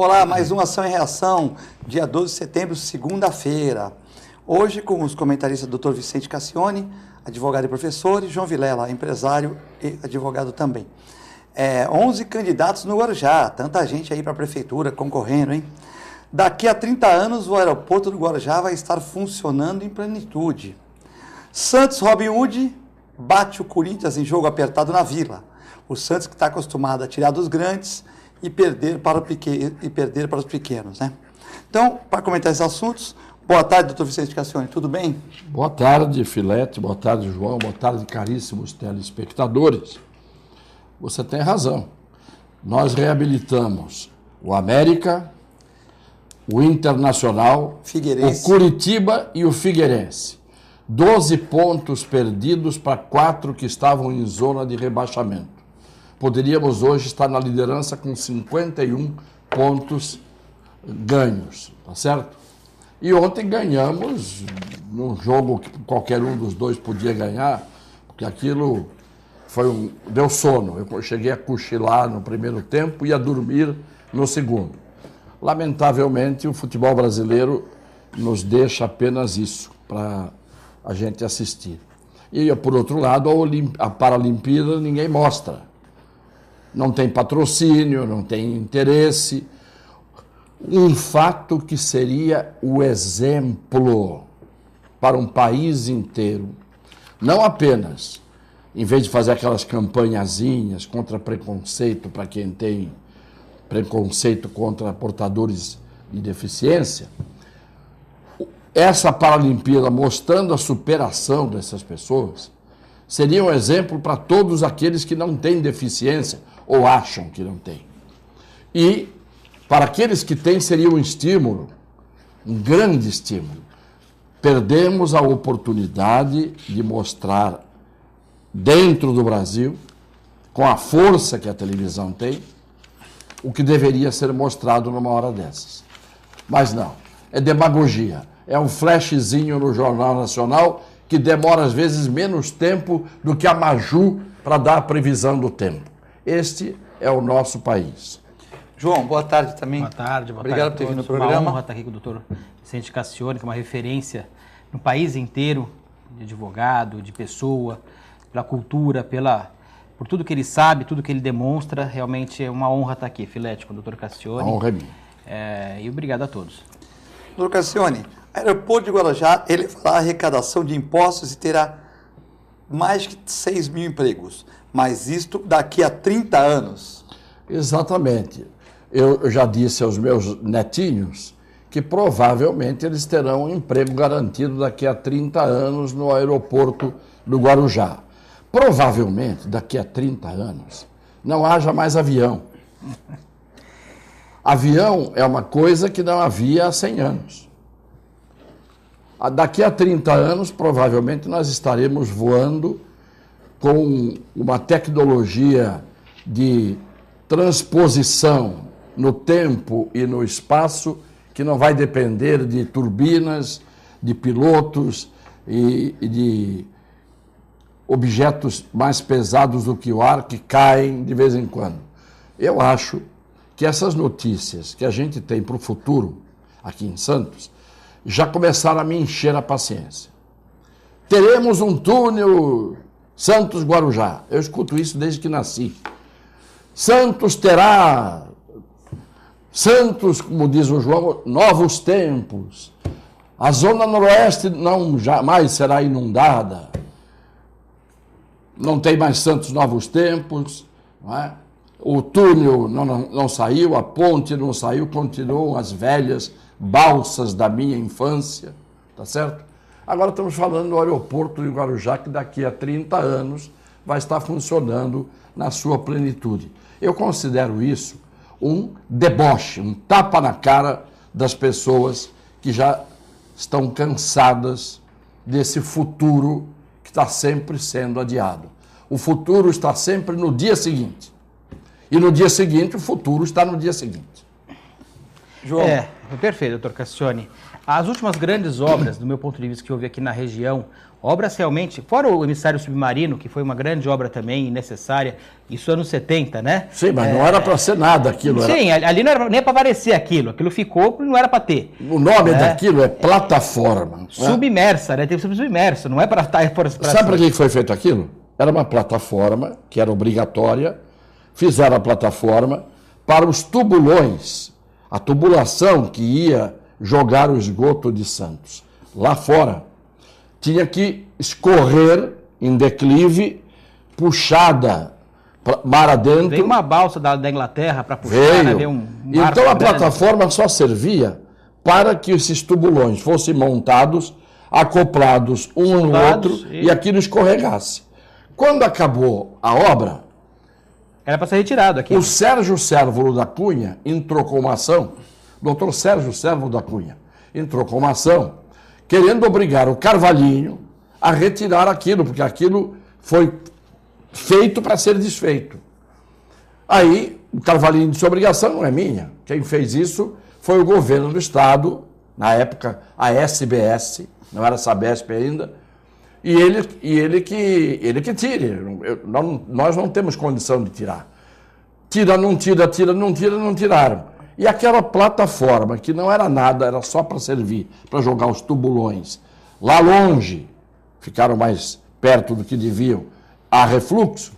Olá, mais uma Ação e Reação, dia 12 de setembro, segunda-feira. Hoje com os comentaristas Dr. Vicente Cassione, advogado e professor, e João Vilela, empresário e advogado também. 11 candidatos no Guarujá, tanta gente aí para a prefeitura concorrendo, hein? Daqui a 30 anos o aeroporto do Guarujá vai estar funcionando em plenitude. Santos Robin Hood bate o Corinthians em jogo apertado na Vila. O Santos que está acostumado a tirar dos grandes e perder para os pequenos, né? Então, para comentar esses assuntos, boa tarde, doutor Vicente Cassione, tudo bem? Boa tarde, Filete, boa tarde, João, boa tarde, caríssimos telespectadores. Você tem razão. Nós reabilitamos o América, o Internacional, Figueirense, o Curitiba e o Figueirense. 12 pontos perdidos para 4 que estavam em zona de rebaixamento. Poderíamos hoje estar na liderança com 51 pontos ganhos, tá certo? E ontem ganhamos num jogo que qualquer um dos dois podia ganhar, porque aquilo deu sono. Eu cheguei a cochilar no primeiro tempo e a dormir no segundo. Lamentavelmente, o futebol brasileiro nos deixa apenas isso para a gente assistir. E, por outro lado, a Paralimpíada ninguém mostra. Não tem patrocínio, não tem interesse. Um fato que seria o exemplo para um país inteiro. Não apenas, em vez de fazer aquelas campanhazinhas contra preconceito para quem tem preconceito contra portadores de deficiência, essa Paralimpíada mostrando a superação dessas pessoas seria um exemplo para todos aqueles que não têm deficiência ou acham que não têm. E para aqueles que têm seria um estímulo, um grande estímulo. Perdemos a oportunidade de mostrar dentro do Brasil, com a força que a televisão tem, o que deveria ser mostrado numa hora dessas. Mas não, é demagogia. É um flashzinho no Jornal Nacional que demora às vezes menos tempo do que a Maju para dar a previsão do tempo. Este é o nosso país. João, boa tarde também. Boa tarde, Obrigado por ter vindo no programa. Uma honra estar aqui com o doutor Vicente Cassione, que é uma referência no país inteiro, de advogado, de pessoa, pela cultura, por tudo que ele sabe, tudo que ele demonstra. Realmente é uma honra estar aqui, Filete, com o doutor Cassione. A honra é minha. E obrigado a todos. Doutor Cassione, o aeroporto de Guarujá, ele fará arrecadação de impostos e terá mais de 6 mil empregos, mas isto daqui a 30 anos. Exatamente. Eu já disse aos meus netinhos que provavelmente eles terão um emprego garantido daqui a 30 anos no aeroporto do Guarujá. Provavelmente, daqui a 30 anos, não haja mais avião. Avião é uma coisa que não havia há 100 anos. Daqui a 30 anos, provavelmente, nós estaremos voando com uma tecnologia de transposição no tempo e no espaço que não vai depender de turbinas, de pilotos e de objetos mais pesados do que o ar que caem de vez em quando. Eu acho que essas notícias que a gente tem para o futuro, aqui em Santos, já começaram a me encher a paciência. Teremos um túnel Santos-Guarujá. Eu escuto isso desde que nasci. Santos terá, como diz o João, novos tempos. A zona noroeste não jamais será inundada. Não tem mais Santos novos tempos, não é? O túnel não saiu, a ponte não saiu, continuam as velhas balsas da minha infância, tá certo? Agora estamos falando do aeroporto de Guarujá, que daqui a 30 anos vai estar funcionando na sua plenitude. Eu considero isso um deboche, um tapa na cara das pessoas que já estão cansadas desse futuro que está sempre sendo adiado. O futuro está sempre no dia seguinte. E no dia seguinte, o futuro está no dia seguinte. João. Perfeito, doutor Cassione. As últimas grandes obras, do meu ponto de vista, que houve aqui na região, obras realmente, fora o emissário submarino, que foi uma grande obra também, necessária, isso anos 70, né? Sim, mas não era para ser nada aquilo. Sim, ali não era nem para aparecer aquilo ficou, não era para ter. O nome daquilo é plataforma. Submersa, né? Tem que ser submerso, não é para estar... Sabe para que foi feito aquilo? Era uma plataforma, que era obrigatória, fizeram a plataforma para os tubulões, a tubulação que ia jogar o esgoto de Santos lá fora. Tinha que escorrer em declive, puxada mar adentro. Veio uma balsa da Inglaterra para puxar, veio. Né? Veio Então a plataforma só servia para que esses tubulões fossem montados, acoplados um no outro e aquilo escorregasse. Quando acabou a obra, era para ser retirado aqui. O Sérgio Sérvulo da Cunha entrou com uma ação, doutor Sérgio Sérvulo da Cunha, entrou com uma ação, querendo obrigar o Carvalhinho a retirar aquilo, porque aquilo foi feito para ser desfeito. Aí, o Carvalhinho disse, a obrigação não é minha. Quem fez isso foi o governo do Estado, na época a SBS, não era Sabesp ainda, e ele que tire. Nós não temos condição de tirar. Tira, não tiraram. E aquela plataforma, que não era nada, era só para servir, para jogar os tubulões lá longe, ficaram mais perto do que deviam, a refluxo,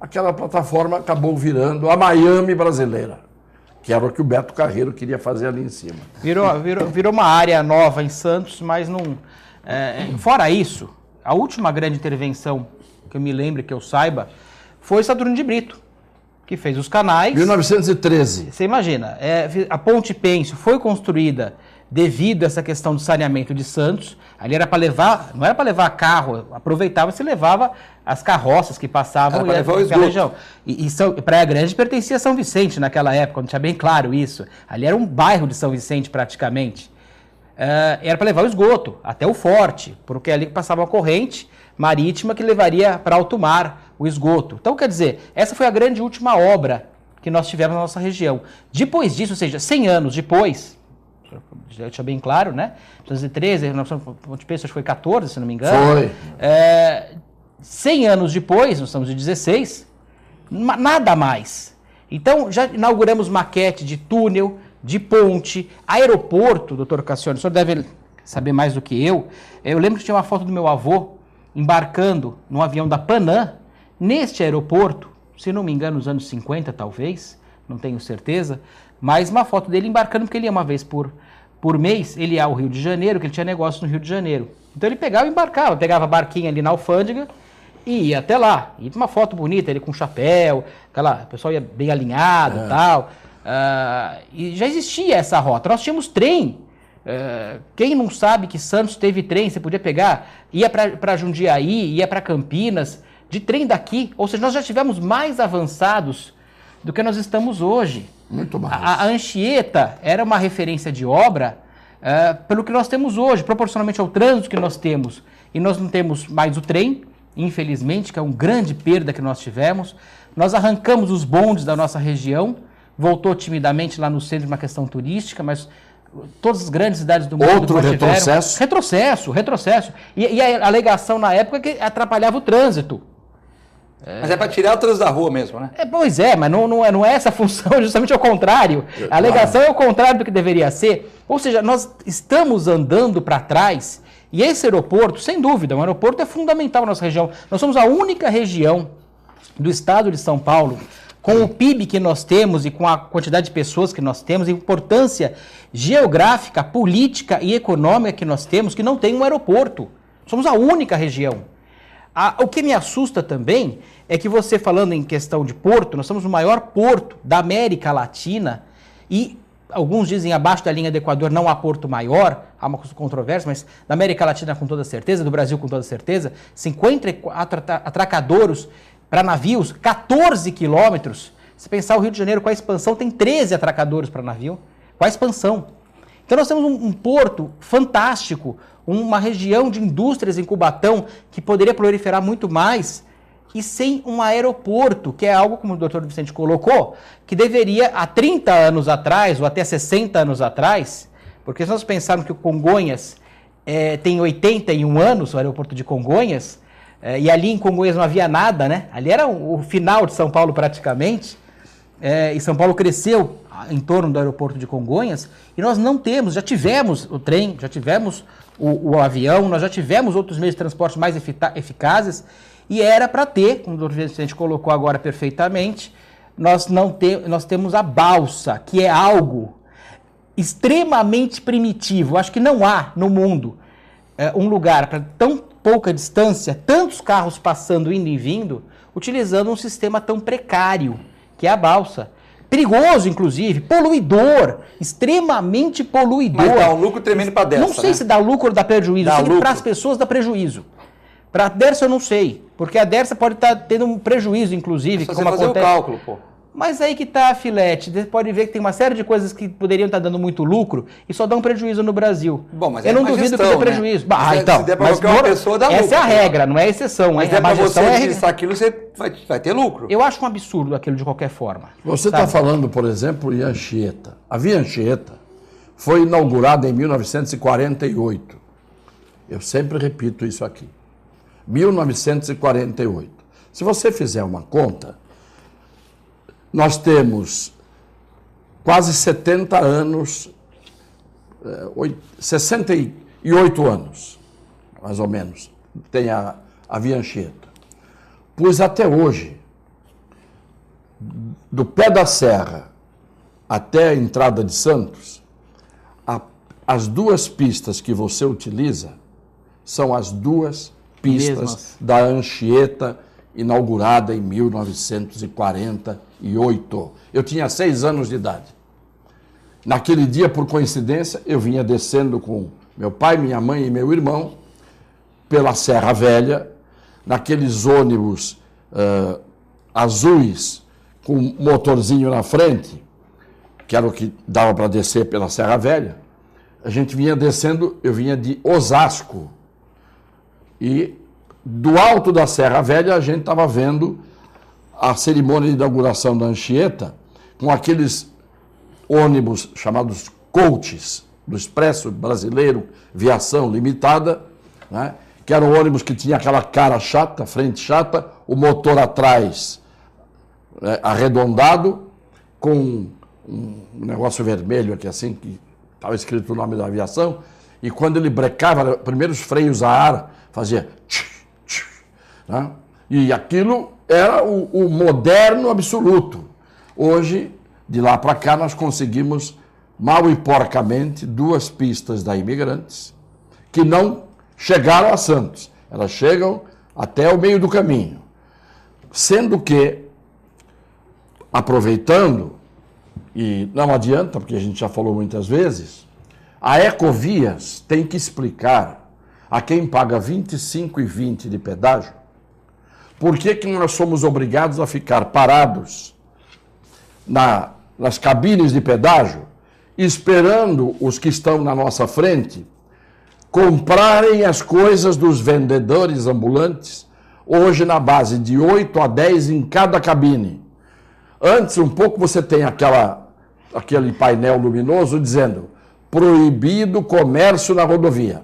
aquela plataforma acabou virando a Miami brasileira, que era o que o Beto Carreiro queria fazer ali em cima. Virou uma área nova em Santos, mas não... fora isso, a última grande intervenção que eu me lembro, que eu saiba, foi Saturno de Brito, que fez os canais... 1913. Você imagina, a Ponte Pêncio foi construída devido a essa questão do saneamento de Santos. Ali era para levar, não era para levar carro, aproveitava-se e levava as carroças que passavam pela região. E Praia Grande pertencia a São Vicente naquela época, não tinha bem claro isso. Ali era um bairro de São Vicente praticamente. Era para levar o esgoto até o Forte, porque ali passava uma corrente marítima que levaria para alto mar o esgoto. Então, quer dizer, essa foi a grande última obra que nós tivemos na nossa região. Depois disso, ou seja, 100 anos depois, já deixa bem claro, né? 1913, Ponte Pêncio foi 14, se não me engano. Foi. 100 anos depois, nós estamos em 16, nada mais. Então, já inauguramos maquete de túnel, de ponte, aeroporto, doutor Cassione, o senhor deve saber mais do que eu. Eu lembro que tinha uma foto do meu avô embarcando num avião da Panam, neste aeroporto, se não me engano, nos anos 50, talvez, não tenho certeza, mas uma foto dele embarcando, porque ele ia uma vez por mês, ele ia ao Rio de Janeiro, que ele tinha negócio no Rio de Janeiro. Então ele pegava e embarcava, pegava a barquinha ali na alfândega e ia até lá. E uma foto bonita, ele com chapéu, o pessoal ia bem alinhado e tal. E já existia essa rota. Nós tínhamos trem. Quem não sabe que Santos teve trem, você podia pegar, ia para Jundiaí, ia para Campinas, de trem daqui. Ou seja, nós já estivemos mais avançados do que nós estamos hoje. Muito mais. A Anchieta era uma referência de obra pelo que nós temos hoje, proporcionalmente ao trânsito que nós temos. E nós não temos mais o trem, infelizmente, que é uma grande perda que nós tivemos. Nós arrancamos os bondes da nossa região, voltou timidamente lá no centro uma questão turística, mas todas as grandes cidades do mundo... Outro retrocesso. Retrocesso. E a alegação na época é que atrapalhava o trânsito. Mas é para tirar o trânsito da rua mesmo, né? Pois é, mas não é essa a função, é justamente ao contrário. A alegação é o contrário do que deveria ser. Ou seja, nós estamos andando para trás e esse aeroporto, sem dúvida, um aeroporto é fundamental na nossa região. Nós somos a única região do estado de São Paulo, com o PIB que nós temos e com a quantidade de pessoas que nós temos, a importância geográfica, política e econômica que nós temos, que não tem um aeroporto. Somos a única região. O que me assusta também é que você, falando em questão de porto, nós somos o maior porto da América Latina e alguns dizem abaixo da linha do Equador não há porto maior, há uma controvérsia, mas da América Latina com toda certeza, do Brasil com toda certeza, 54 atracadouros para navios, 14 quilômetros. Se pensar o Rio de Janeiro com a expansão, tem 13 atracadouros para navio, com a expansão. Então nós temos um porto fantástico, uma região de indústrias em Cubatão que poderia proliferar muito mais e sem um aeroporto, que é algo, como o doutor Vicente colocou, que deveria, há 30 anos atrás, ou até 60 anos atrás, porque se nós pensarmos que o Congonhas tem 81 anos, o aeroporto de Congonhas, e ali em Congonhas não havia nada, né? Ali era o final de São Paulo praticamente, e São Paulo cresceu em torno do aeroporto de Congonhas, e nós não temos, já tivemos o trem, já tivemos o avião, nós já tivemos outros meios de transporte mais eficazes, e era para ter, como o doutor Vicente colocou agora perfeitamente, nós temos a balsa, que é algo extremamente primitivo. Acho que não há no mundo um lugar para tão pouca distância, tantos carros passando, indo e vindo, utilizando um sistema tão precário, que é a balsa. Perigoso, inclusive, poluidor, extremamente poluidor. Mas dá um lucro tremendo para a Dersa. Não sei se dá lucro ou dá prejuízo. Para as pessoas dá prejuízo. Para a Dersa eu não sei, porque a Dersa pode estar tendo um prejuízo, inclusive. Só você fazer o cálculo, pô. Mas aí que está, Filete, você pode ver que tem uma série de coisas que poderiam estar dando muito lucro e só dão prejuízo no Brasil. Bom, mas eu não duvido que dê prejuízo. Né? Então, se der para qualquer uma pessoa, dá lucro. Essa é a regra, não é a exceção. Mas é para você administrar aquilo, você vai ter lucro. Eu acho um absurdo aquilo de qualquer forma. Você está falando, por exemplo, em Anchieta. A Via Anchieta foi inaugurada em 1948. Eu sempre repito isso aqui. 1948. Se você fizer uma conta, nós temos quase 70 anos, 68 anos, mais ou menos, tem a Via Anchieta. Pois até hoje, do pé da serra até a entrada de Santos, as duas pistas que você utiliza são as duas pistas da Anchieta, inaugurada em 1948. Eu tinha 6 anos de idade. Naquele dia, por coincidência, eu vinha descendo com meu pai, minha mãe e meu irmão pela Serra Velha, naqueles ônibus azuis com motorzinho na frente, que era o que dava para descer pela Serra Velha. A gente vinha descendo, eu vinha de Osasco. E do alto da Serra Velha a gente estava vendo a cerimônia de inauguração da Anchieta com aqueles ônibus chamados coaches do Expresso Brasileiro Viação Limitada, né? Que eram ônibus que tinha aquela cara chata, frente chata, o motor atrás arredondado, com um negócio vermelho aqui assim, que estava escrito o nome da aviação, e quando ele brecava, primeiro os freios a ar, fazia né? E aquilo era o moderno absoluto. Hoje, de lá para cá, nós conseguimos, mal e porcamente, 2 pistas da Imigrantes, que não chegaram a Santos. Elas chegam até o meio do caminho. Sendo que, aproveitando, e não adianta, porque a gente já falou muitas vezes, a Ecovias tem que explicar a quem paga 25,20 de pedágio, por que nós somos obrigados a ficar parados nas cabines de pedágio, esperando os que estão na nossa frente comprarem as coisas dos vendedores ambulantes, hoje na base de 8 a 10 em cada cabine. Antes, um pouco, você tem aquele painel luminoso dizendo proibido comércio na rodovia.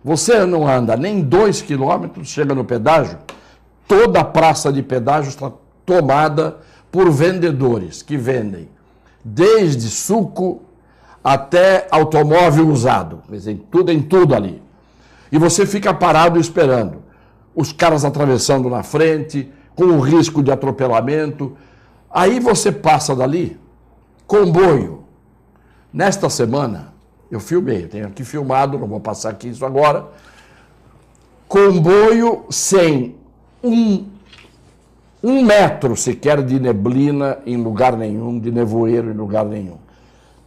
Você não anda nem 2 quilômetros, chega no pedágio, toda a praça de pedágio está tomada por vendedores que vendem desde suco até automóvel usado, em tudo ali. E você fica parado esperando. Os caras atravessando na frente, com o risco de atropelamento. Aí você passa dali, comboio. Nesta semana, eu filmei, eu tenho aqui filmado, não vou passar aqui isso agora. Comboio sem um metro sequer de neblina em lugar nenhum, de nevoeiro em lugar nenhum.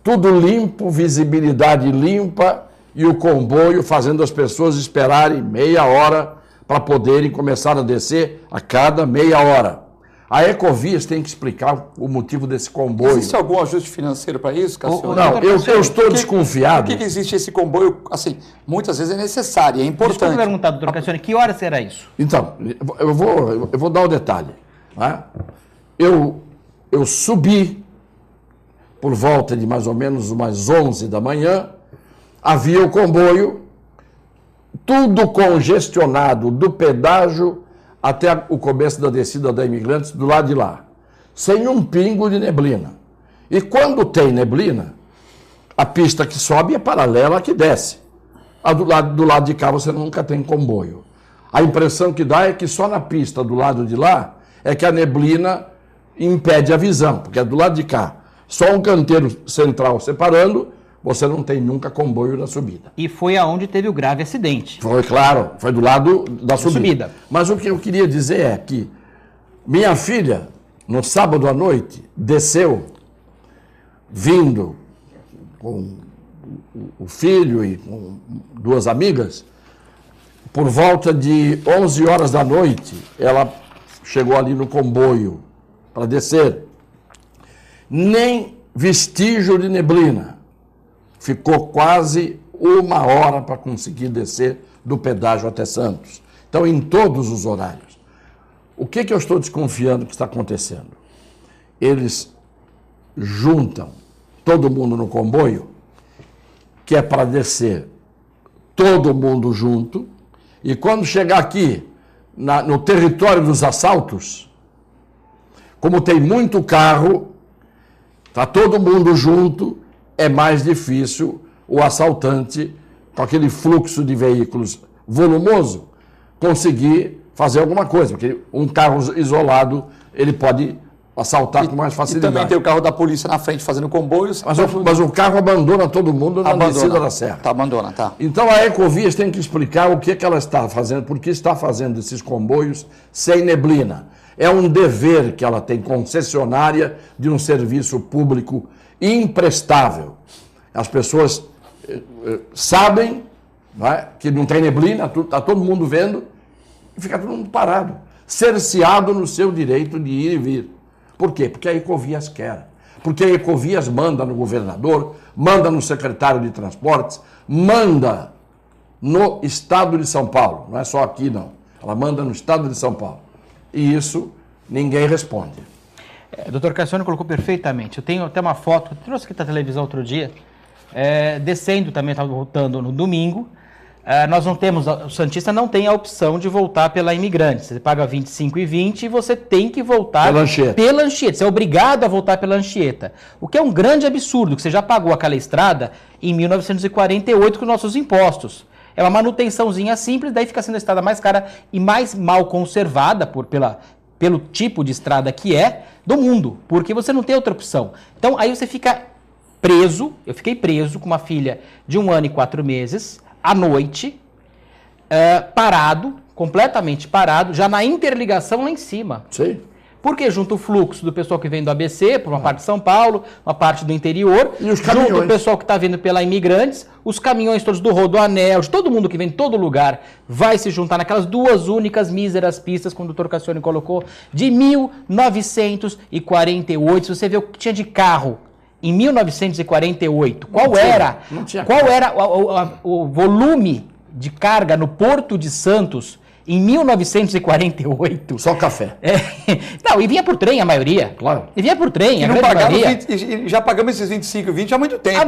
Tudo limpo, visibilidade limpa e o comboio fazendo as pessoas esperarem meia hora para poderem começar a descer a cada meia hora. A Ecovias tem que explicar o motivo desse comboio. Existe algum ajuste financeiro para isso, Cassiano? Não, eu estou desconfiado. Por que existe esse comboio? Assim, muitas vezes é necessário, é importante. Deixa eu perguntar, doutor Cassione, que horas será isso? Então, eu vou dar o detalhe. Né? Eu subi por volta de mais ou menos umas 11 da manhã, havia o comboio, tudo congestionado do pedágio até o começo da descida da Imigrantes, do lado de lá, sem um pingo de neblina. E quando tem neblina, a pista que sobe é paralela à que desce. Do lado de cá você nunca tem comboio. A impressão que dá é que só na pista do lado de lá é que a neblina impede a visão, porque é do lado de cá. Só um canteiro central separando, você não tem nunca comboio na subida. E foi aonde teve o grave acidente. Foi, claro, foi do lado da subida. Mas o que eu queria dizer é que minha filha, no sábado à noite, desceu, vindo com o filho e com duas amigas, por volta de 11 horas da noite, ela chegou ali no comboio para descer. Nem vestígio de neblina. Ficou quase 1 hora para conseguir descer do pedágio até Santos. Então, em todos os horários. O que eu estou desconfiando que está acontecendo? Eles juntam todo mundo no comboio, que é para descer todo mundo junto, e quando chegar aqui, no território dos assaltos, como tem muito carro, está todo mundo junto, é mais difícil o assaltante, com aquele fluxo de veículos volumoso, conseguir fazer alguma coisa, porque um carro isolado, ele pode assaltar com mais facilidade. E também tem o carro da polícia na frente fazendo comboio. Mas o carro abandona todo mundo na descida da serra. Abandona, tá. Então a Ecovias tem que explicar o que ela está fazendo, por que está fazendo esses comboios sem neblina. É um dever que ela tem, concessionária de um serviço público imprestável. As pessoas sabem, não é, que não tem neblina, está todo mundo vendo, e fica todo mundo parado, cerceado no seu direito de ir e vir. Por quê? Porque a Ecovias quer. Porque a Ecovias manda no governador, manda no secretário de transportes, manda no estado de São Paulo. Não é só aqui, não. Ela manda no estado de São Paulo. E isso ninguém responde. Doutor Cassione colocou perfeitamente. Eu tenho até uma foto, trouxe aqui da televisão outro dia, descendo também, estava voltando no domingo. Nós não temos, o Santista não tem a opção de voltar pela Imigrantes. Você paga R$25,20 e você tem que voltar pela Anchieta. Você é obrigado a voltar pela Anchieta. O que é um grande absurdo, que você já pagou aquela estrada em 1948 com nossos impostos. É uma manutençãozinha simples, daí fica sendo a estrada mais cara e mais mal conservada pelo tipo de estrada que é do mundo, porque você não tem outra opção. Então aí você fica preso, eu fiquei preso com uma filha de 1 ano e 4 meses, à noite, parado, completamente parado, já na interligação lá em cima. Sim. Porque junto o fluxo do pessoal que vem do ABC, por uma parte de São Paulo, uma parte do interior, e os caminhões. Junto o pessoal que está vindo pela Imigrantes, os caminhões todos do Rodoanel, de todo mundo que vem de todo lugar, vai se juntar naquelas duas únicas míseras pistas, como o doutor Cassione colocou, de 1948. Se você vê o que tinha de carro em 1948, qual era o volume de carga no Porto de Santos em 1948? Só café. Não, e vinha por trem a maioria. Claro. E vinha por trem, a grande maioria. Já pagamos esses 25,20 há muito tempo.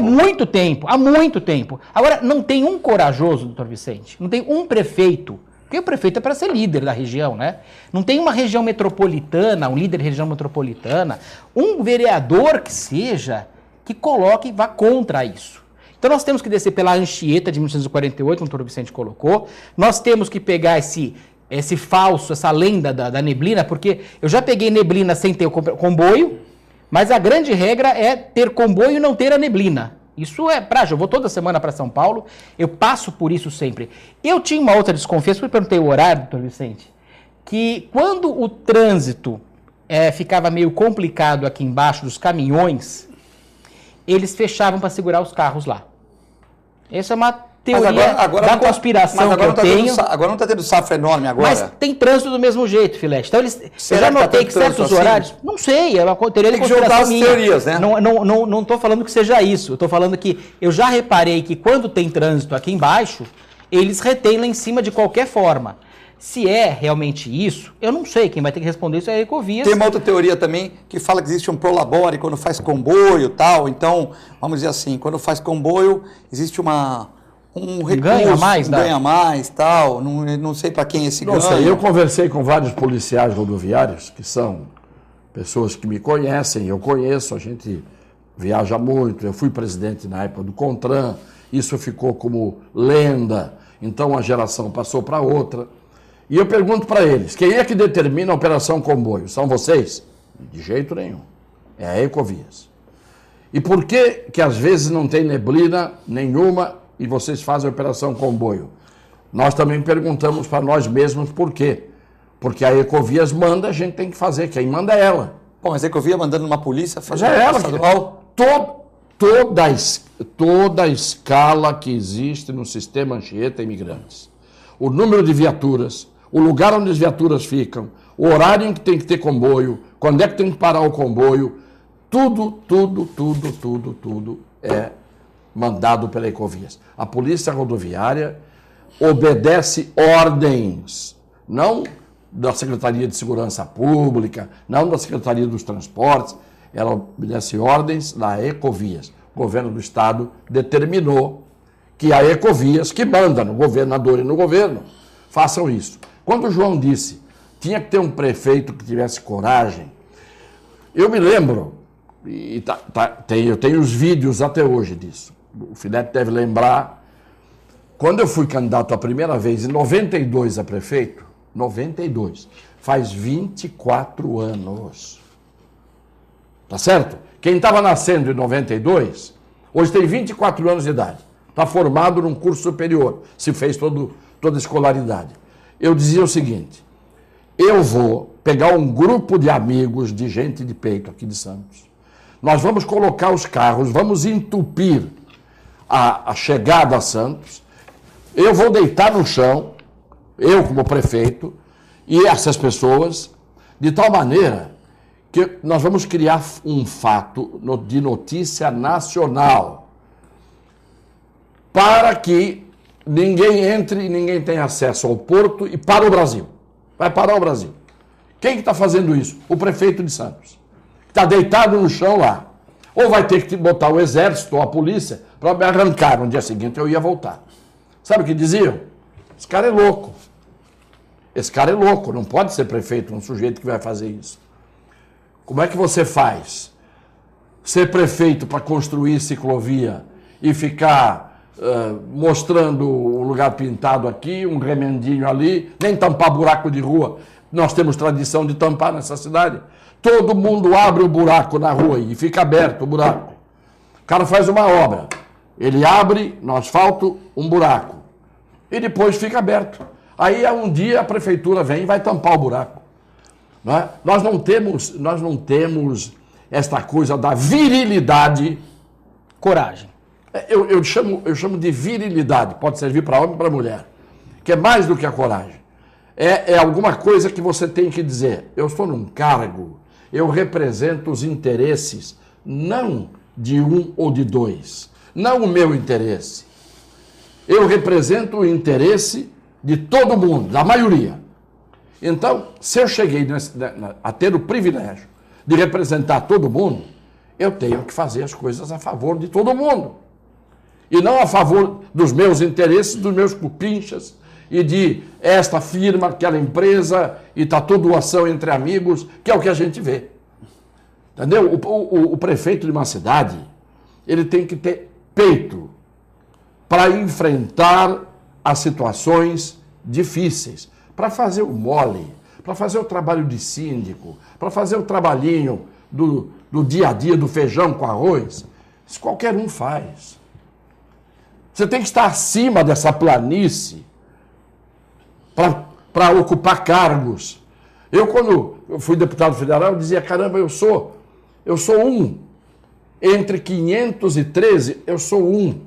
Há muito tempo. Agora, não tem um corajoso, doutor Vicente, não tem um prefeito, porque o prefeito é para ser líder da região, né? Não tem uma região metropolitana, um líder de região metropolitana, um vereador que seja, que coloque e vá contra isso. Então nós temos que descer pela Anchieta de 1948, como o doutor Vicente colocou, nós temos que pegar esse falso, essa lenda da neblina, porque eu já peguei neblina sem ter o comboio, mas a grande regra é ter comboio e não ter a neblina. Isso é prático. Eu vou toda semana para São Paulo, eu passo por isso sempre. Eu tinha uma outra desconfiança, eu perguntei o horário, doutor Vicente, que quando o trânsito ficava meio complicado aqui embaixo dos caminhões, eles fechavam para segurar os carros lá. Essa é uma teoria da conspiração que eu tenho. Agora não está tendo safra enorme agora. Mas tem trânsito do mesmo jeito, Filete. Então, eu já que notei que certos assim? horários... Não sei, é uma teoria Tem da que juntar conspiração as minha. teorias, né? Não estou falando que seja isso. Eu estou falando que eu já reparei que quando tem trânsito aqui embaixo, eles retêm lá em cima de qualquer forma. Se é realmente isso, eu não sei. Quem vai ter que responder isso é a Ecovias. Tem uma outra teoria também que fala que existe um prolabore quando faz comboio e tal. Então, vamos dizer assim, quando faz comboio, existe um recurso, ganho a mais, ganho a mais, tal. Não sei para quem é esse ganho. Não sei, eu conversei com vários policiais rodoviários, que são pessoas que me conhecem, eu conheço, a gente viaja muito, eu fui presidente na época do CONTRAN, isso ficou como lenda, então a geração passou para outra. E eu pergunto para eles, quem é que determina a operação comboio? São vocês? De jeito nenhum. É a Ecovias. E por que às vezes não tem neblina nenhuma e vocês fazem a operação comboio? Nós também perguntamos para nós mesmos por quê. Porque a Ecovias manda, a gente tem que fazer. Quem manda é ela. Bom, mas a Ecovia mandando uma polícia fazer Mas é ela. estadual. Toda a escala que existe no sistema Anchieta Imigrantes. O número de viaturas, o lugar onde as viaturas ficam, o horário em que tem que ter comboio, quando é que tem que parar o comboio, tudo é mandado pela Ecovias. A Polícia Rodoviária obedece ordens, não da Secretaria de Segurança Pública, não da Secretaria dos Transportes, ela obedece ordens da Ecovias. O governo do Estado determinou que a Ecovias, que manda no governador e no governo, façam isso. Quando o João disse, tinha que ter um prefeito que tivesse coragem, eu me lembro, e eu tenho os vídeos até hoje disso, o Filete deve lembrar, quando eu fui candidato a primeira vez, em 92 a prefeito, 92, faz 24 anos. Tá certo? Quem estava nascendo em 92, hoje tem 24 anos de idade. Está formado num curso superior, se fez toda a escolaridade. Eu dizia o seguinte, eu vou pegar um grupo de amigos, de gente de peito aqui de Santos, nós vamos colocar os carros, vamos entupir a chegada a Santos, eu vou deitar no chão, eu como prefeito, e essas pessoas, de tal maneira que nós vamos criar um fato de notícia nacional para que ninguém entre e ninguém tenha acesso ao porto e para o Brasil. Vai parar o Brasil. Quem que está fazendo isso? O prefeito de Santos. Está deitado no chão lá. Ou vai ter que botar o exército ou a polícia para me arrancar. No dia seguinte eu ia voltar. Sabe o que diziam? Esse cara é louco. Esse cara é louco. Não pode ser prefeito um sujeito que vai fazer isso. Como é que você faz? Ser prefeito para construir ciclovia e ficar mostrando o lugar pintado aqui, um remendinho ali, nem tampar buraco de rua. Nós temos tradição de tampar nessa cidade. Todo mundo abre o buraco na rua e fica aberto o buraco. O cara faz uma obra, ele abre no asfalto um buraco e depois fica aberto. Aí um dia a prefeitura vem e vai tampar o buraco. Não é? Nós não temos esta coisa da virilidade. Coragem. Eu chamo de virilidade, pode servir para homem e para mulher, que é mais do que a coragem. É alguma coisa que você tem que dizer, eu estou num cargo, eu represento os interesses, não de um ou de dois, não o meu interesse. Eu represento o interesse de todo mundo, da maioria. Então, se eu cheguei a ter o privilégio de representar todo mundo, eu tenho que fazer as coisas a favor de todo mundo. E não a favor dos meus interesses, dos meus cupinchas, e de esta firma, aquela empresa, e está tudo doação entre amigos, que é o que a gente vê. Entendeu? O prefeito de uma cidade, ele tem que ter peito para enfrentar as situações difíceis, para fazer o mole, para fazer o trabalho de síndico, para fazer o trabalhinho do dia a dia, do feijão com arroz. Isso qualquer um faz. Você tem que estar acima dessa planície para ocupar cargos. Quando eu fui deputado federal, eu dizia, caramba, eu sou um. Entre 513, eu sou um.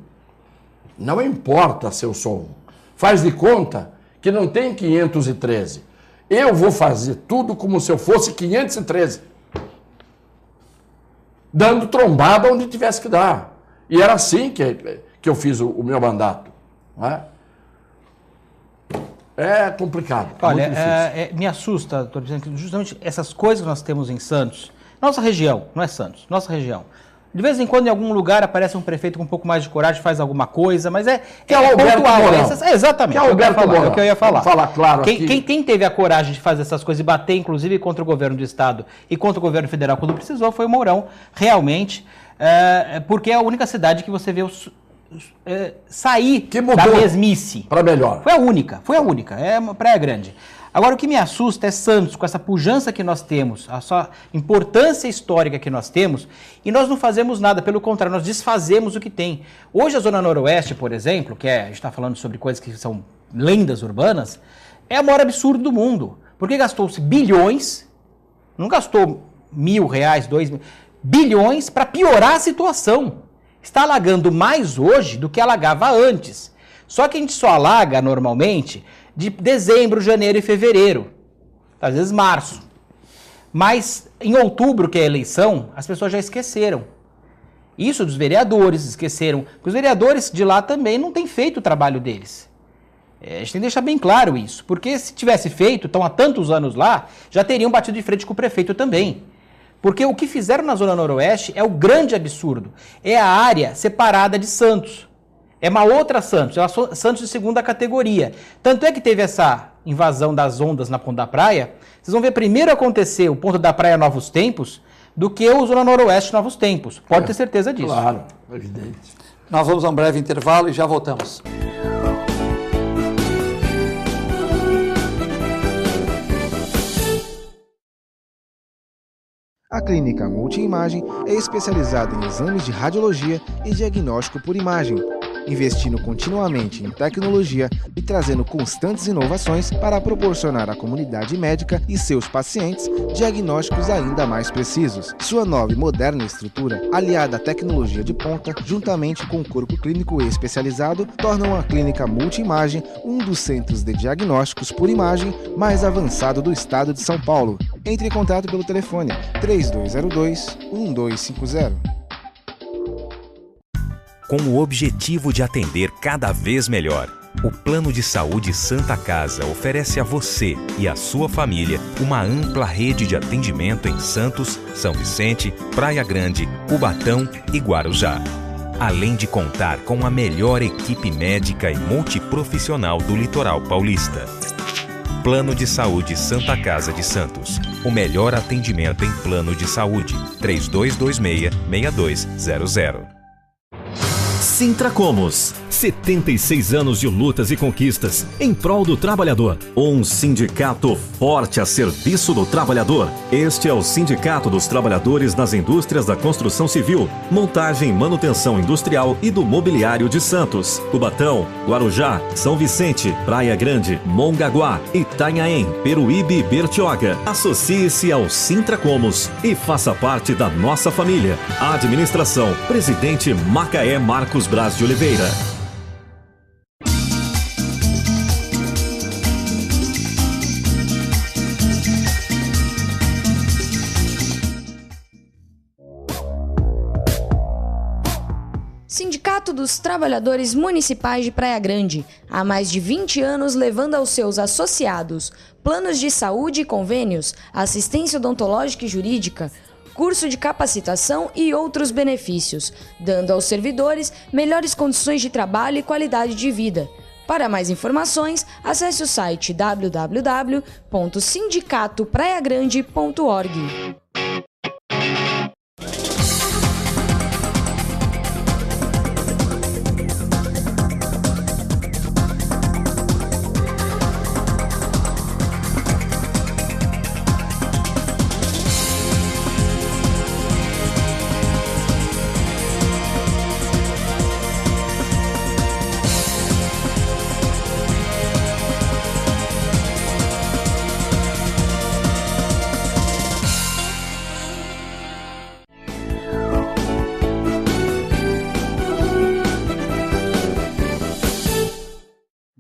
Não importa se eu sou um. Faz de conta que não tem 513. Eu vou fazer tudo como se eu fosse 513. Dando trombada onde tivesse que dar. E era assim que eu fiz o meu mandato. Não é? É complicado. Olha, me assusta, doutor Vicente, justamente essas coisas que nós temos em Santos, nossa região, não é Santos, nossa região. De vez em quando, em algum lugar, aparece um prefeito com um pouco mais de coragem, faz alguma coisa, mas que é o Alberto Mourão. Exatamente, que é o Alberto Mourão. É o que eu ia falar. Vamos falar claro aqui. Quem teve a coragem de fazer essas coisas e bater, inclusive, contra o governo do Estado e contra o governo federal quando precisou, foi o Mourão, realmente, porque é a única cidade que você vê sair da mesmice. Para melhor. Foi a única. É uma Praia Grande. Agora, o que me assusta é Santos, com essa pujança que nós temos, a sua importância histórica que nós temos, e nós não fazemos nada, pelo contrário, nós desfazemos o que tem. Hoje a Zona Noroeste, por exemplo, a gente está falando sobre coisas que são lendas urbanas, é o maior absurdo do mundo. Porque gastou-se bilhões, não gastou R$1.000, R$2.000, bilhões para piorar a situação. Está alagando mais hoje do que alagava antes. Só que a gente só alaga normalmente de dezembro, janeiro e fevereiro, às vezes março. Mas em outubro, que é a eleição, as pessoas já esqueceram. Isso dos vereadores esqueceram, porque os vereadores de lá também não têm feito o trabalho deles. A gente tem que deixar bem claro isso, porque se tivesse feito, estão há tantos anos lá, já teriam batido de frente com o prefeito também. Porque o que fizeram na Zona Noroeste é o grande absurdo. É a área separada de Santos. É uma outra Santos, é uma Santos de segunda categoria. Tanto é que teve essa invasão das ondas na Ponta da Praia. Vocês vão ver primeiro acontecer o Ponto da Praia Novos Tempos do que o Zona Noroeste Novos Tempos. Pode ter certeza disso. Claro, evidente. Nós vamos a um breve intervalo e já voltamos. A Clínica Multiimagem é especializada em exames de radiologia e diagnóstico por imagem, investindo continuamente em tecnologia e trazendo constantes inovações para proporcionar à comunidade médica e seus pacientes diagnósticos ainda mais precisos. Sua nova e moderna estrutura, aliada à tecnologia de ponta, juntamente com o corpo clínico especializado, tornam a Clínica Multiimagem um dos centros de diagnósticos por imagem mais avançado do estado de São Paulo. Entre em contato pelo telefone 3202-1250. Com o objetivo de atender cada vez melhor, o Plano de Saúde Santa Casa oferece a você e a sua família uma ampla rede de atendimento em Santos, São Vicente, Praia Grande, Cubatão e Guarujá. Além de contar com a melhor equipe médica e multiprofissional do litoral paulista. Plano de Saúde Santa Casa de Santos. O melhor atendimento em plano de saúde. 3226-6200. Sintracomos, 76 anos de lutas e conquistas em prol do trabalhador. Um sindicato forte a serviço do trabalhador. Este é o Sindicato dos Trabalhadores nas Indústrias da Construção Civil, Montagem e Manutenção Industrial e do Mobiliário de Santos, Cubatão, Guarujá, São Vicente, Praia Grande, Mongaguá, Itanhaém, Peruíbe e Bertioga. Associe-se ao Sintracomos e faça parte da nossa família. Administração, Presidente Macaé Marcos Braz de Oliveira. Sindicato dos Trabalhadores Municipais de Praia Grande, há mais de 20 anos levando aos seus associados planos de saúde e convênios, assistência odontológica e jurídica, curso de capacitação e outros benefícios, dando aos servidores melhores condições de trabalho e qualidade de vida. Para mais informações, acesse o site www.sindicatopraiagrande.org.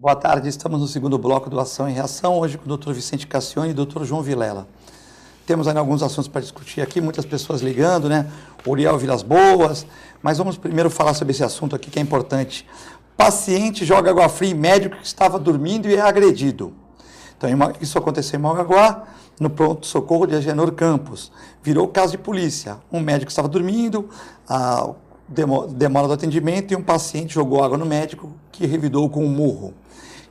Boa tarde, estamos no segundo bloco do Ação e Reação, hoje com o Dr. Vicente Cassione e o Dr. João Vilela. Temos ainda alguns assuntos para discutir aqui, muitas pessoas ligando, né? Uriel Vilas Boas, mas vamos primeiro falar sobre esse assunto aqui que é importante. Paciente joga água fria em médico que estava dormindo e é agredido. Então, isso aconteceu em Mongaguá, no pronto-socorro de Agenor Campos. Virou caso de polícia. Um médico estava dormindo, demora do atendimento e um paciente jogou água no médico que revidou com um murro.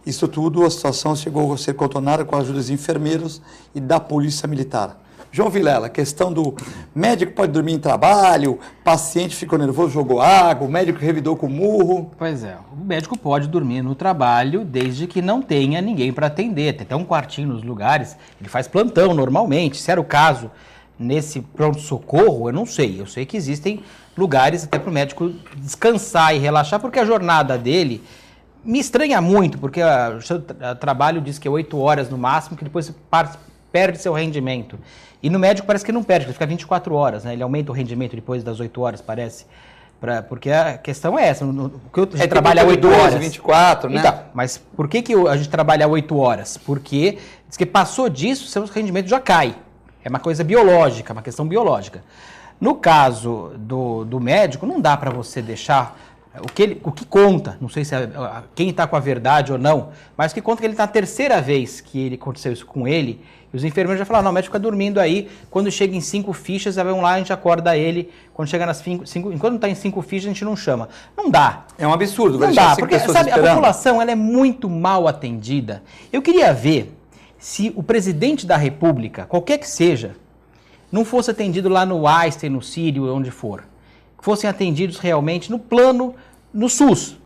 Isso tudo, a situação chegou a ser contornada com a ajuda dos enfermeiros e da polícia militar. João Vilela, questão do médico pode dormir em trabalho, paciente ficou nervoso, jogou água, o médico revidou com murro. Pois é, o médico pode dormir no trabalho desde que não tenha ninguém para atender. Tem até um quartinho nos lugares, ele faz plantão normalmente. Se era o caso nesse pronto-socorro, eu não sei. Eu sei que existem lugares até para o médico descansar e relaxar, porque a jornada dele me estranha muito, porque o trabalho diz que é 8 horas no máximo, que depois você perde seu rendimento. E no médico parece que não perde, ele fica 24 horas, né? Ele aumenta o rendimento depois das 8 horas, parece. Porque a questão é essa, porque a gente trabalha 8 horas. 24, né? Então, mas por que a gente trabalha 8 horas? Porque diz que passou disso, seu rendimento já cai. É uma coisa biológica, uma questão biológica. No caso do médico, não dá para você deixar o que conta, não sei se quem está com a verdade ou não, mas o que conta é que ele está na terceira vez que aconteceu isso com ele, e os enfermeiros já falaram, não, o médico fica dormindo aí, quando chega em 5 fichas, já vão lá, a gente acorda ele, quando chega nas 5, enquanto não está em 5 fichas, a gente não chama. Não dá. É um absurdo. Não dá, porque sabe, a população ela é muito mal atendida. Eu queria ver se o presidente da República, qualquer que seja, não fosse atendido lá no Einstein, no Sírio, onde for, que fossem atendidos realmente no plano, no SUS,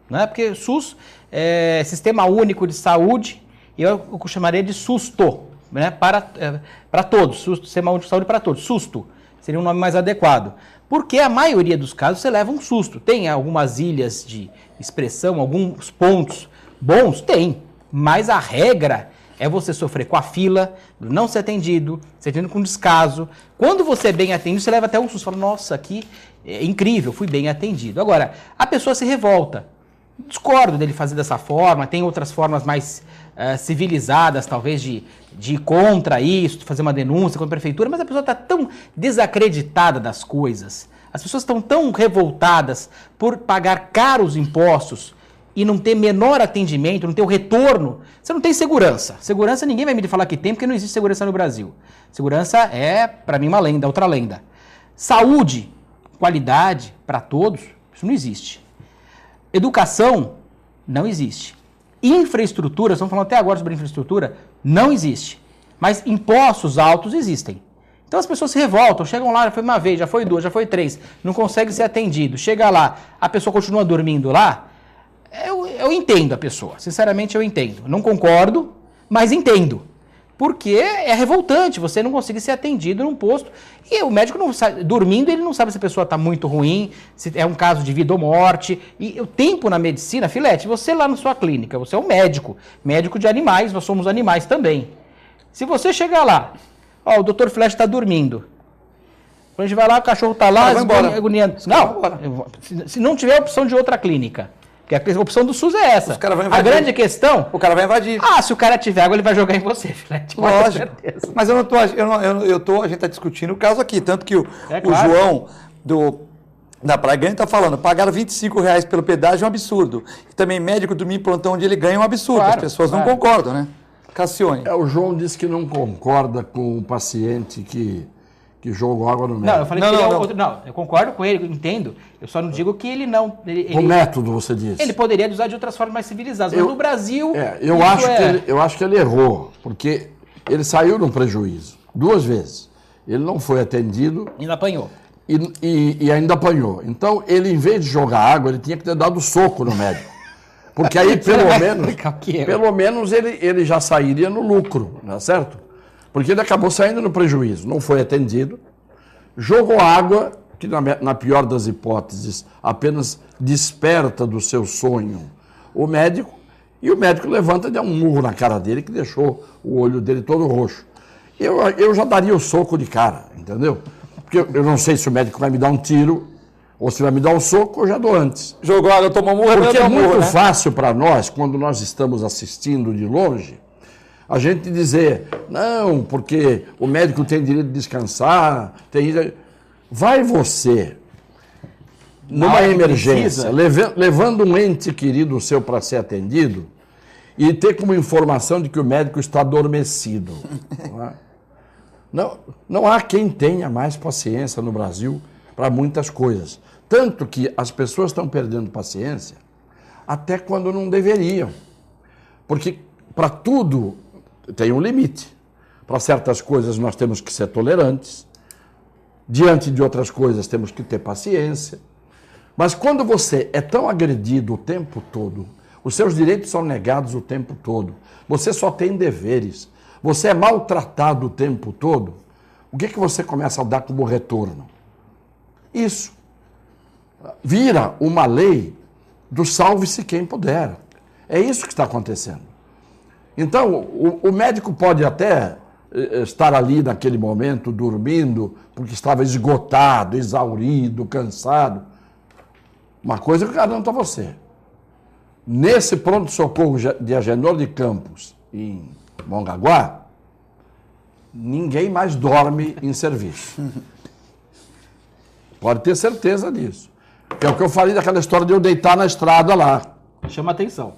né? Porque SUS é Sistema Único de Saúde, e eu chamaria de SUSTO, né? Para todos, Sistema Único de Saúde para todos, SUSTO, seria um nome mais adequado. Porque a maioria dos casos você leva um susto. Tem algumas ilhas de expressão, alguns pontos bons? Tem, mas a regra é você sofrer com a fila, não ser atendido com descaso. Quando você é bem atendido, você leva até um susto. Fala, nossa, aqui é incrível, fui bem atendido. Agora, a pessoa se revolta. Discordo dele fazer dessa forma, tem outras formas mais civilizadas, talvez, de ir contra isso, de fazer uma denúncia contra a prefeitura, mas a pessoa está tão desacreditada das coisas, as pessoas estão tão revoltadas por pagar caros impostos e não ter menor atendimento, não ter o retorno, você não tem segurança. Segurança ninguém vai me falar que tem, porque não existe segurança no Brasil. Segurança é, para mim, uma lenda, outra lenda. Saúde, qualidade para todos, isso não existe. Educação, não existe. Infraestrutura, estamos falando até agora sobre infraestrutura, não existe. Mas impostos altos existem. Então as pessoas se revoltam, chegam lá, já foi uma vez, já foi 2, já foi 3, não consegue ser atendido. Chega lá, a pessoa continua dormindo lá, eu entendo a pessoa, sinceramente eu entendo. Não concordo, mas entendo. Porque é revoltante você não conseguir ser atendido num posto. E o médico não sabe, dormindo, ele não sabe se a pessoa está muito ruim, se é um caso de vida ou morte. E o tempo na medicina, Filete, você lá na sua clínica, você é um médico de animais, nós somos animais também. Se você chegar lá, ó, o doutor Filete está dormindo. Quando a gente vai lá, o cachorro está lá, agoniando. Não, se não tiver opção de outra clínica. Porque a opção do SUS é essa. A grande questão... O cara vai invadir. Se o cara tiver água, ele vai jogar em você, Filete. Lógico. Mas a gente está discutindo o caso aqui. Tanto que claro. João da Praia Grande está falando, pagaram R$25 pelo pedágio é um absurdo. E também médico dormir em plantão onde ele ganha é um absurdo. Claro, as pessoas não concordam, né? Cassione. O João disse que não concorda com o paciente que jogou água no médico. Não, eu falei que não, eu concordo com ele, eu entendo. Eu só não digo que ele não... O método, você disse. Ele poderia usar de outras formas mais civilizadas, mas no Brasil... Eu acho que ele errou, porque ele saiu num prejuízo, 2 vezes. Ele não foi atendido... E ainda apanhou. E ainda apanhou. Então, ele, em vez de jogar água, ele tinha que ter dado soco no médico. Porque aí, pelo menos ele já sairia no lucro, não é certo? Porque ele acabou saindo no prejuízo, não foi atendido, jogou água, que na pior das hipóteses apenas desperta do seu sonho o médico, e o médico levanta e dá um murro na cara dele que deixou o olho dele todo roxo. Eu já daria o soco de cara, entendeu? Porque eu não sei se o médico vai me dar um tiro Ou se vai me dar um soco, eu já dou antes. Jogou água, tomou murro, Porque é muito né? fácil para nós, quando nós estamos assistindo de longe, a gente dizer, não, porque o médico tem direito de descansar, vai você, numa emergência, levando um ente querido seu para ser atendido e ter como informação de que o médico está adormecido. Não há quem tenha mais paciência no Brasil para muitas coisas. Tanto que as pessoas estão perdendo paciência até quando não deveriam. Porque para tudo tem um limite. Para certas coisas nós temos que ser tolerantes. Diante de outras coisas temos que ter paciência. Mas quando você é tão agredido o tempo todo, os seus direitos são negados o tempo todo, você só tem deveres, você é maltratado o tempo todo, o que você começa a dar como retorno? Isso. Vira uma lei do salve-se quem puder. É isso que está acontecendo. Então, o médico pode até estar ali naquele momento dormindo, porque estava esgotado, exaurido, cansado. Uma coisa que eu garanto a você. Nesse pronto-socorro de Agenor de Campos, em Mongaguá, ninguém mais dorme em serviço. Pode ter certeza disso. Que é o que eu falei daquela história de eu deitar na estrada lá. Chama atenção.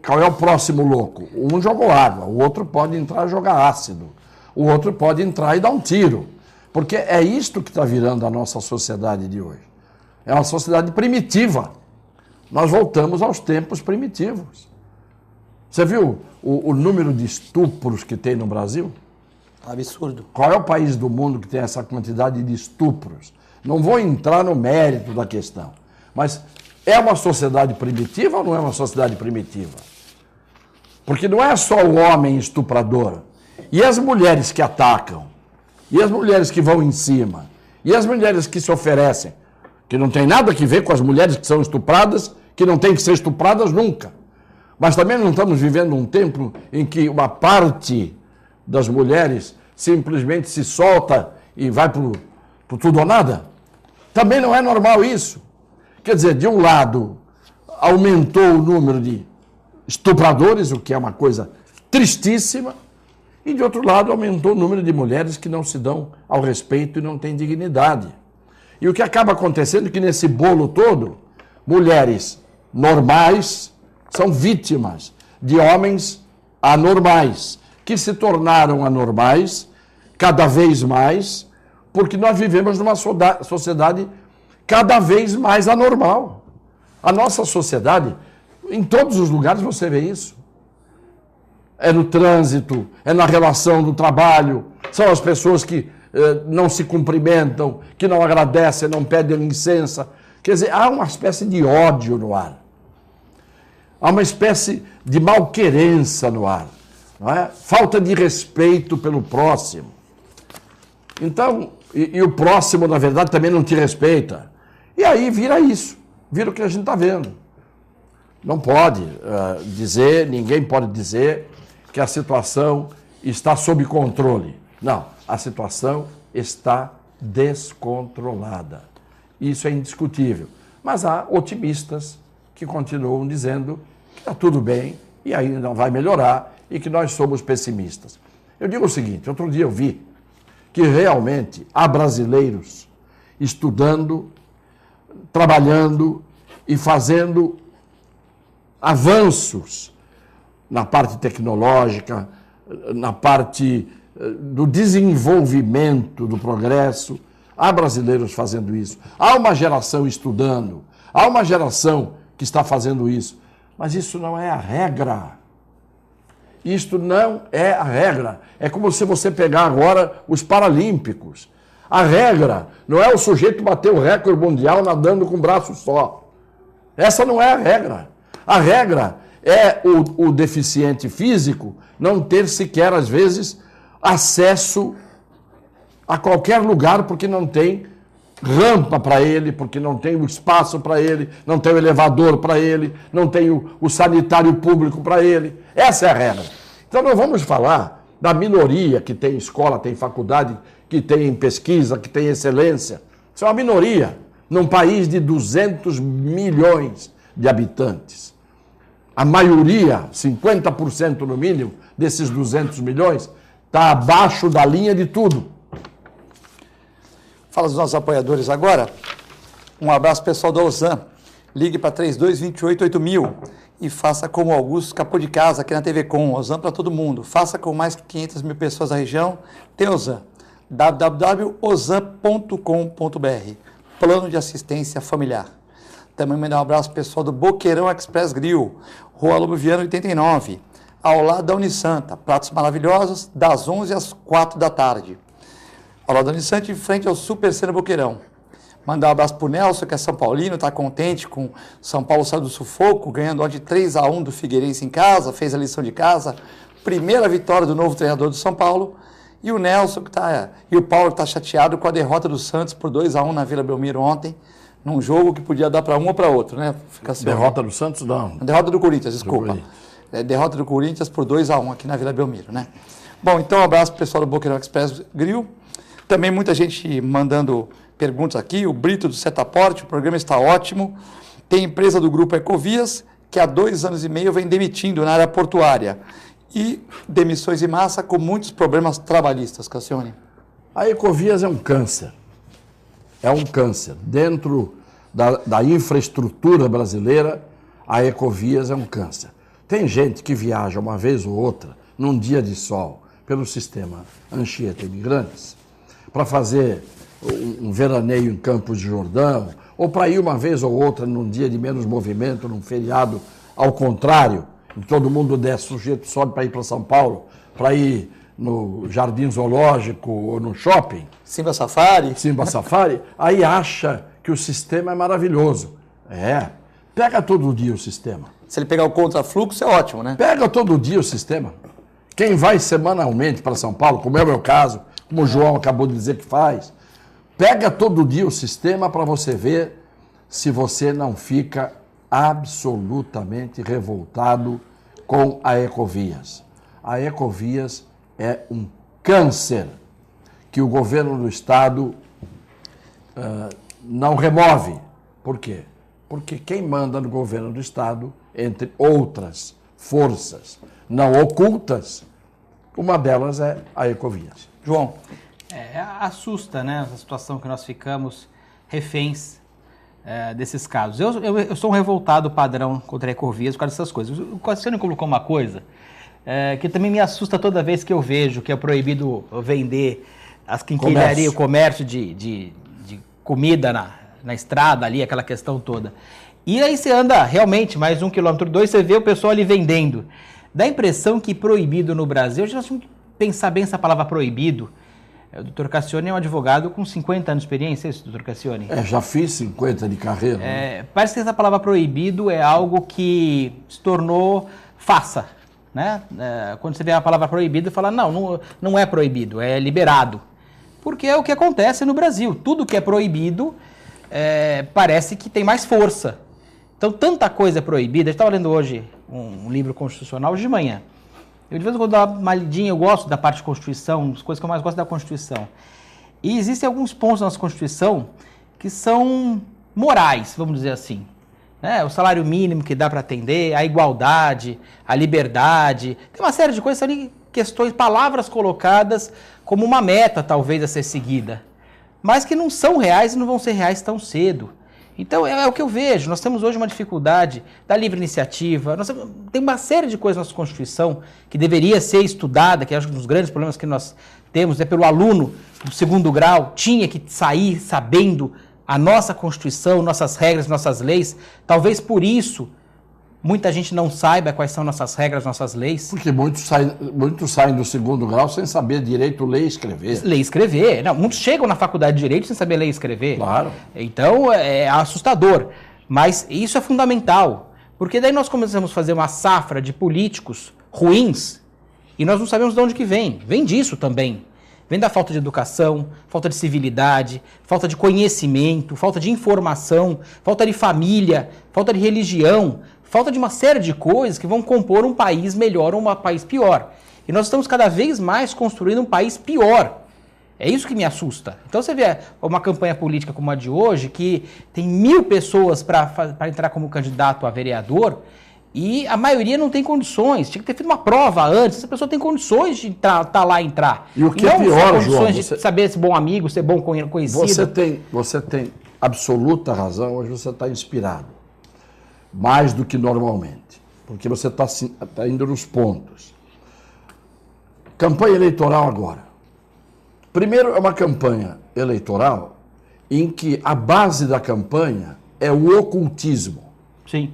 Qual é o próximo louco? Um jogou água, o outro pode entrar e jogar ácido, o outro pode entrar e dar um tiro. Porque é isto que está virando a nossa sociedade de hoje. É uma sociedade primitiva. Nós voltamos aos tempos primitivos. Você viu o número de estupros que tem no Brasil? Absurdo. Qual é o país do mundo que tem essa quantidade de estupros? Não vou entrar no mérito da questão, mas é uma sociedade primitiva ou não é uma sociedade primitiva? Porque não é só o homem estuprador. E as mulheres que atacam? E as mulheres que vão em cima? E as mulheres que se oferecem? Que não tem nada a ver com as mulheres que são estupradas, que não têm que ser estupradas nunca. Mas também não estamos vivendo um tempo em que uma parte das mulheres simplesmente se solta e vai pro tudo ou nada? Também não é normal isso. Quer dizer, de um lado, aumentou o número de estupradores, o que é uma coisa tristíssima, e de outro lado, aumentou o número de mulheres que não se dão ao respeito e não têm dignidade. E o que acaba acontecendo é que nesse bolo todo, mulheres normais são vítimas de homens anormais, que se tornaram anormais cada vez mais, porque nós vivemos numa sociedade cada vez mais anormal. A nossa sociedade, em todos os lugares você vê isso. É no trânsito, é na relação do trabalho, são as pessoas que não se cumprimentam, que não agradecem, não pedem licença. Quer dizer, há uma espécie de ódio no ar. Há uma espécie de malquerença no ar. Não é? Falta de respeito pelo próximo. Então, e o próximo, na verdade, também não te respeita. E aí vira isso, vira o que a gente está vendo. Não pode dizer, ninguém pode dizer que a situação está sob controle. Não, a situação está descontrolada. Isso é indiscutível. Mas há otimistas que continuam dizendo que está tudo bem e ainda não vai melhorar e que nós somos pessimistas. Eu digo o seguinte, outro dia eu vi que realmente há brasileiros estudando, trabalhando e fazendo avanços na parte tecnológica, na parte do desenvolvimento, do progresso. Há brasileiros fazendo isso. Há uma geração estudando. Há uma geração que está fazendo isso. Mas isso não é a regra. Isto não é a regra. É como se você pegar agora os Paralímpicos. A regra não é o sujeito bater o recorde mundial nadando com um braço só. Essa não é a regra. A regra é o deficiente físico não ter sequer, às vezes, acesso a qualquer lugar porque não tem rampa para ele, porque não tem o espaço para ele, não tem o elevador para ele, não tem o sanitário público para ele. Essa é a regra. Então nós vamos falar da minoria que tem escola, tem faculdade, que tem pesquisa, que tem excelência. Isso é uma minoria num país de 200 milhões de habitantes. A maioria, 50% no mínimo, desses 200 milhões, está abaixo da linha de tudo. Fala dos nossos apoiadores agora. Um abraço pessoal da Ozan. Ligue para 3228-8000 e faça como o Augusto Capô de Casa aqui na TV Com. Ozan para todo mundo. Faça com mais de 500 mil pessoas da região. Tem Ozan. www.ozan.com.br. Plano de assistência familiar. Também mandar um abraço pessoal do Boqueirão Express Grill, Rua Lobo Viana 89, ao lado da Unisanta. Pratos maravilhosos, das 11 às 4 da tarde. Ao lado da Unisanta, em frente ao Super Cena Boqueirão. Mandar um abraço para o Nelson, que é São Paulino, está contente com São Paulo saiu do sufoco, ganhando de 3-1 do Figueirense em casa, fez a lição de casa. Primeira vitória do novo treinador do São Paulo. E o Nelson, e o Paulo, que está chateado com a derrota do Santos por 2-1 na Vila Belmiro ontem, num jogo que podia dar para um ou para outro, né? Derrota do Santos, não. Derrota do Corinthians, desculpa. Derrota do Corinthians por 2-1 aqui na Vila Belmiro, né? Bom, então um abraço pro pessoal do Boqueirão Express Grill. Também muita gente mandando perguntas aqui. O Brito do Setaporte, o programa está ótimo. Tem empresa do Grupo Ecovias, que há 2 anos e meio vem demitindo na área portuária. E demissões em massa com muitos problemas trabalhistas, Cassione. A Ecovias é um câncer. É um câncer. Dentro da infraestrutura brasileira, a Ecovias é um câncer. Tem gente que viaja uma vez ou outra, num dia de sol, pelo sistema Anchieta Imigrantes, para fazer um veraneio em Campos de Jordão, ou para ir uma vez ou outra num dia de menos movimento, num feriado ao contrário, em que todo mundo desce, o sujeito sobe para ir para São Paulo, para ir no Jardim Zoológico ou no shopping. Simba Safari. Simba Safari. Aí acha que o sistema é maravilhoso. Pega todo dia o sistema. Se ele pegar o contrafluxo, é ótimo, né? Pega todo dia o sistema. Quem vai semanalmente para São Paulo, como é o meu caso, como o João acabou de dizer que faz, pega todo dia o sistema para você ver se você não fica absolutamente revoltado com a Ecovias. A Ecovias é um câncer que o governo do Estado não remove. Por quê? Porque quem manda no governo do Estado, entre outras forças não ocultas, uma delas é a Ecovias. João. Assusta, né, a situação que nós ficamos reféns desses casos. Eu sou um revoltado padrão contra a Ecovias por causa dessas coisas. O Cassiano colocou uma coisa que também me assusta toda vez que eu vejo que é proibido vender as quinquilharias, o comércio de comida na estrada ali, aquela questão toda. E aí você anda realmente mais 1 quilômetro, 2, você vê o pessoal ali vendendo. Dá a impressão que proibido no Brasil, nós temos que pensar bem essa palavra proibido. O doutor Cassione é um advogado com 50 anos de experiência, é isso, doutor Cassione? Já fiz 50 de carreira. Parece que essa palavra proibido é algo que se tornou faça, né? Quando você vê a palavra proibido, fala, não é proibido, é liberado. Porque é o que acontece no Brasil. Tudo que é proibido parece que tem mais força. Então, tanta coisa é proibida. Eu estava lendo hoje um livro constitucional de manhã. Eu, de vez em quando, dou uma lidinha, eu gosto da parte de Constituição, as coisas que eu mais gosto da Constituição. E existem alguns pontos na nossa Constituição que são morais, vamos dizer assim. O salário mínimo que dá para atender, a igualdade, a liberdade. Tem uma série de coisas ali, questões, palavras colocadas como uma meta, talvez, a ser seguida. Mas que não são reais e não vão ser reais tão cedo. Então, é o que eu vejo. Nós temos hoje uma dificuldade da livre iniciativa. Tem uma série de coisas na nossa Constituição que deveria ser estudada, que acho que um dos grandes problemas que nós temos é pelo aluno do 2º grau, tinha que sair sabendo a nossa Constituição, nossas regras, nossas leis. Talvez por isso muita gente não saiba quais são nossas regras, nossas leis. Porque muitos saem do 2º grau sem saber direito ler e escrever. Ler e escrever. Não, muitos chegam na faculdade de Direito sem saber ler e escrever. Claro. Então, é assustador. Mas isso é fundamental. Porque daí nós começamos a fazer uma safra de políticos ruins e nós não sabemos de onde que vem. Vem disso também. Vem da falta de educação, falta de civilidade, falta de conhecimento, falta de informação, falta de família, falta de religião, falta de uma série de coisas que vão compor um país melhor ou um país pior. E nós estamos cada vez mais construindo um país pior. É isso que me assusta. Então você vê uma campanha política como a de hoje, que tem 1000 pessoas para entrar como candidato a vereador, e a maioria não tem condições. Tinha que ter feito uma prova antes. Essa pessoa tem condições de entrar. E o que é pior, João, de saber ser bom amigo, ser bom conhecido. Você tem absoluta razão. Hoje você está inspirado. Mais do que normalmente. Porque você está indo nos pontos. Campanha eleitoral agora. Primeiro, é uma campanha eleitoral em que a base da campanha é o ocultismo. Sim.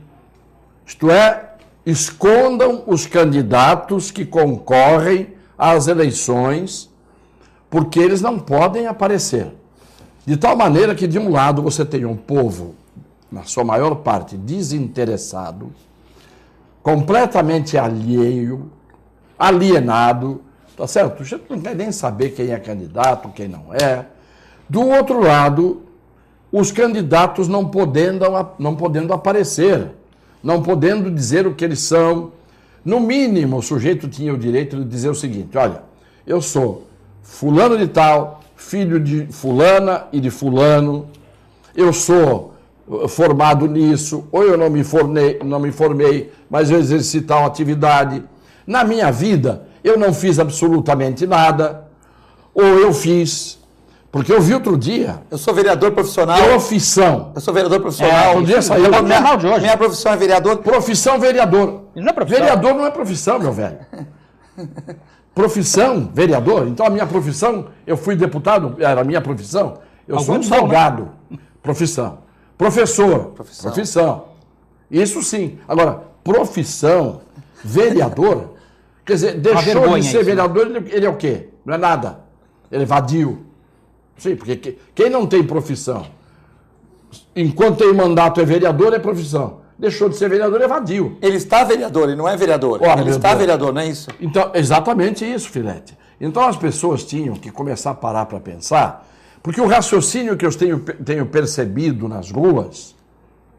Isto é, escondam os candidatos que concorrem às eleições, porque eles não podem aparecer. De tal maneira que, de um lado, você tem um povo, na sua maior parte, desinteressado, completamente alheio, alienado, tá certo? A gente não quer nem saber quem é candidato, quem não é. Do outro lado, os candidatos não podendo aparecer, não podendo dizer o que eles são. No mínimo, o sujeito tinha o direito de dizer o seguinte: olha, eu sou fulano de tal, filho de fulana e de fulano, eu sou formado nisso, ou eu não me formei, mas eu exerci tal atividade. Na minha vida, eu não fiz absolutamente nada, ou eu fiz, porque eu vi outro dia... Eu sou vereador profissional. Profissão. Eu sou vereador profissional. Um dia saiu... Minha profissão é vereador. Profissão vereador. Não é profissão. Vereador não é profissão, meu velho. Profissão, vereador. Então a minha profissão, eu fui deputado, era a minha profissão. Eu sou advogado. Profissão. Professor. Profissão. Isso sim. Agora, profissão, vereador, quer dizer, deixou de ser vereador, ele é o quê? Não é nada. Ele é vadio. Sim, porque quem não tem profissão, enquanto tem mandato é vereador, é profissão. Deixou de ser vereador, é vadio. Ele está vereador, ele não é vereador. Ora, ele está vereador, não é isso? Então, exatamente isso, Filete. Então as pessoas tinham que começar a parar para pensar, porque o raciocínio que eu tenho percebido nas ruas,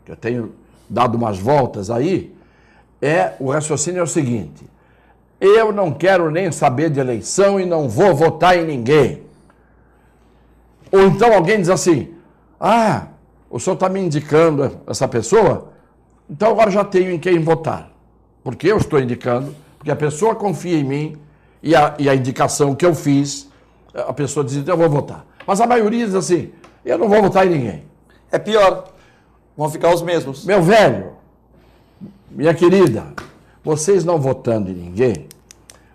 que eu tenho dado umas voltas aí, o raciocínio é o seguinte: eu não quero nem saber de eleição e não vou votar em ninguém. Ou então alguém diz assim: ah, o senhor está me indicando essa pessoa, então agora já tenho em quem votar. Porque eu estou indicando, porque a pessoa confia em mim e a indicação que eu fiz, a pessoa diz, então eu vou votar. Mas a maioria diz assim: eu não vou votar em ninguém. É pior, vão ficar os mesmos. Meu velho, minha querida, vocês não votando em ninguém,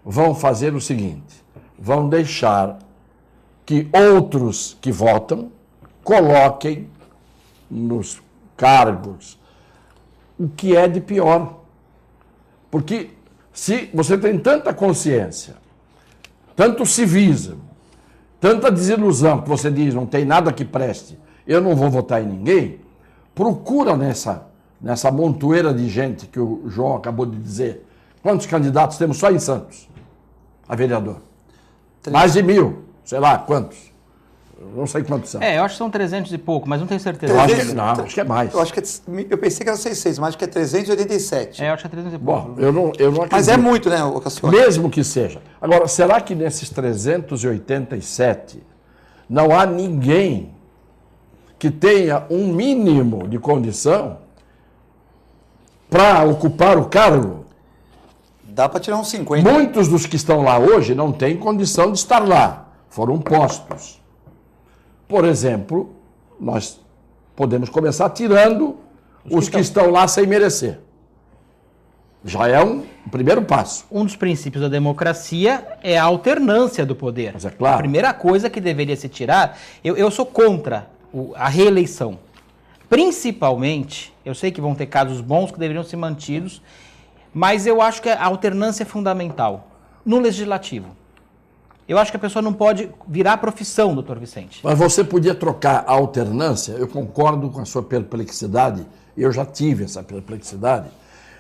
vão fazer o seguinte: vão deixar que outros que votam coloquem nos cargos o que é de pior. Porque se você tem tanta consciência, tanto civismo, tanta desilusão, que você diz, não tem nada que preste, eu não vou votar em ninguém, procura nessa montoeira de gente que o João acabou de dizer, quantos candidatos temos só em Santos, a vereador? 3. Mais de 1000, sei lá, quantos? Não sei quantos são. Eu acho que são 300 e pouco, mas não tenho certeza. Acho que é mais. Eu pensei que era 600, mas acho que é 387. Eu acho que é 300 e pouco. Bom, eu não acredito. Mas é muito, né, Cassione? Mesmo que seja. Agora, será que nesses 387 não há ninguém que tenha um mínimo de condição para ocupar o cargo? Dá para tirar uns 50. Muitos dos que estão lá hoje não têm condição de estar lá. Foram postos. Por exemplo, nós podemos começar tirando os que estão lá sem merecer. Já é um primeiro passo. Um dos princípios da democracia é a alternância do poder. Mas é claro. A primeira coisa que deveria se tirar, eu sou contra a reeleição. Principalmente, eu sei que vão ter casos bons que deveriam ser mantidos, mas eu acho que a alternância é fundamental no legislativo. Eu acho que a pessoa não pode virar profissão, doutor Vicente. Mas você podia trocar a alternância, eu concordo com a sua perplexidade, eu já tive essa perplexidade,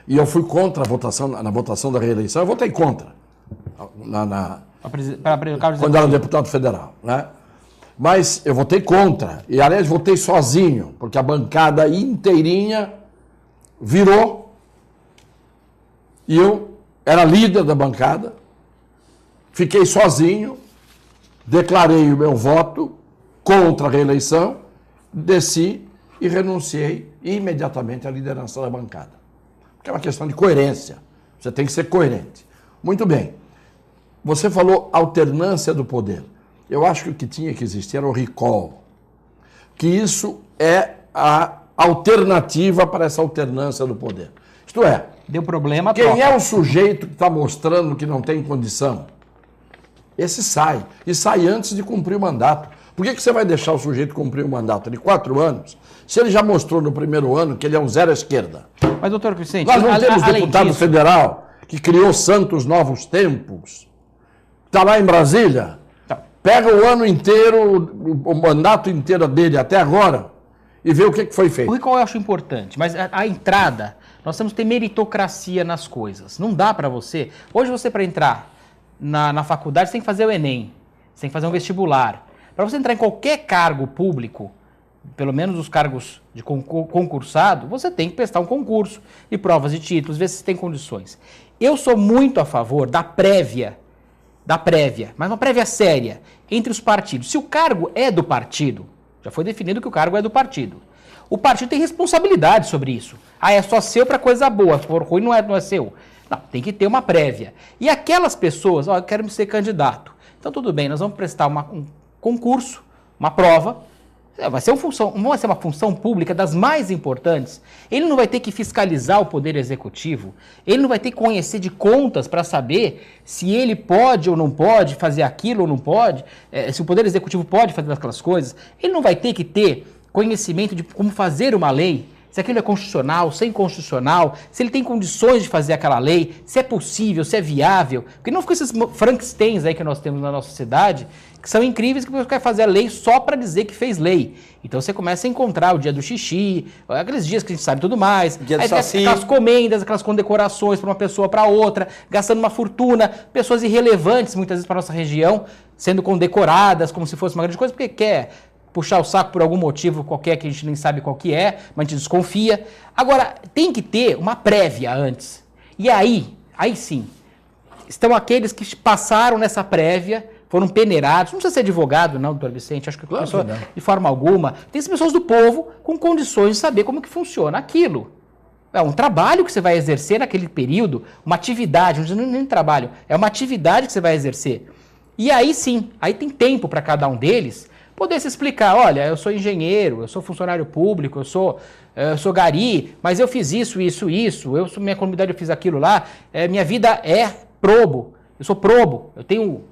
e eu fui contra a votação, na votação da reeleição, eu votei contra, quando era deputado federal, né? Mas eu votei contra, e aliás votei sozinho, porque a bancada inteirinha virou, e eu era líder da bancada, fiquei sozinho declarei o meu voto contra a reeleição, desci e renunciei imediatamente à liderança da bancada. Porque é uma questão de coerência. Você tem que ser coerente. Muito bem. Você falou alternância do poder. Eu acho que o que tinha que existir era o recall. Que isso é a alternativa para essa alternância do poder. Isto é, deu problema, quem troca. é o sujeito que está mostrando que não tem condição? Esse sai. E sai antes de cumprir o mandato. Por que você vai deixar o sujeito cumprir o mandato de 4 anos, se ele já mostrou no primeiro ano que ele é um zero à esquerda? Mas, doutor Vicente, Nós não temos deputado disso, federal que criou Santos Novos Tempos. Está lá em Brasília. Pega o ano inteiro, o mandato inteiro dele até agora e vê o que foi feito. O recall eu acho importante, mas a entrada, nós temos que ter meritocracia nas coisas. Não dá para você... Hoje você, para entrar na faculdade, você tem que fazer o Enem, você tem que fazer um vestibular. Para você entrar em qualquer cargo público, pelo menos os cargos de concursado, você tem que prestar um concurso e provas de títulos, ver se tem condições. Eu sou muito a favor da prévia, mas uma prévia séria entre os partidos. Se o cargo é do partido, já foi definido que o cargo é do partido. O partido tem responsabilidade sobre isso. Ah, é só seu para coisa boa, se for ruim não é seu. Não, tem que ter uma prévia. E aquelas pessoas, eu quero ser candidato. Então tudo bem, nós vamos prestar um concurso, uma prova. Vai ser uma função pública das mais importantes. Ele não vai ter que fiscalizar o poder executivo. Ele não vai ter que conhecer de contas para saber se ele pode ou não pode fazer aquilo ou não pode, se o poder executivo pode fazer aquelas coisas. Ele não vai ter que ter conhecimento de como fazer uma lei, se aquilo é constitucional, se é inconstitucional, se ele tem condições de fazer aquela lei, se é possível, se é viável. Porque não ficam esses Frankensteins aí que nós temos na nossa cidade, que são incríveis, que você quer fazer a lei só para dizer que fez lei. Então você começa a encontrar o dia do xixi, aqueles dias que a gente sabe tudo mais, dia do aí, saci. aquelas comendas, aquelas condecorações para uma pessoa para outra, gastando uma fortuna, pessoas irrelevantes muitas vezes para nossa região, sendo condecoradas como se fosse uma grande coisa, porque quer puxar o saco por algum motivo qualquer que a gente nem sabe qual que é, mas a gente desconfia. Agora, tem que ter uma prévia antes. E aí sim, estão aqueles que passaram nessa prévia, foram peneirados, não precisa ser advogado não, doutor Vicente, acho que Claro pessoa, que não. de forma alguma, tem as pessoas do povo com condições de saber como que funciona aquilo. É um trabalho que você vai exercer naquele período, uma atividade, não é nem trabalho, é uma atividade que você vai exercer. E aí sim, aí tem tempo para cada um deles poder se explicar, olha, eu sou engenheiro, eu sou funcionário público, eu sou gari, mas eu fiz isso, minha comunidade eu fiz aquilo lá, minha vida é probo, eu sou probo, eu tenho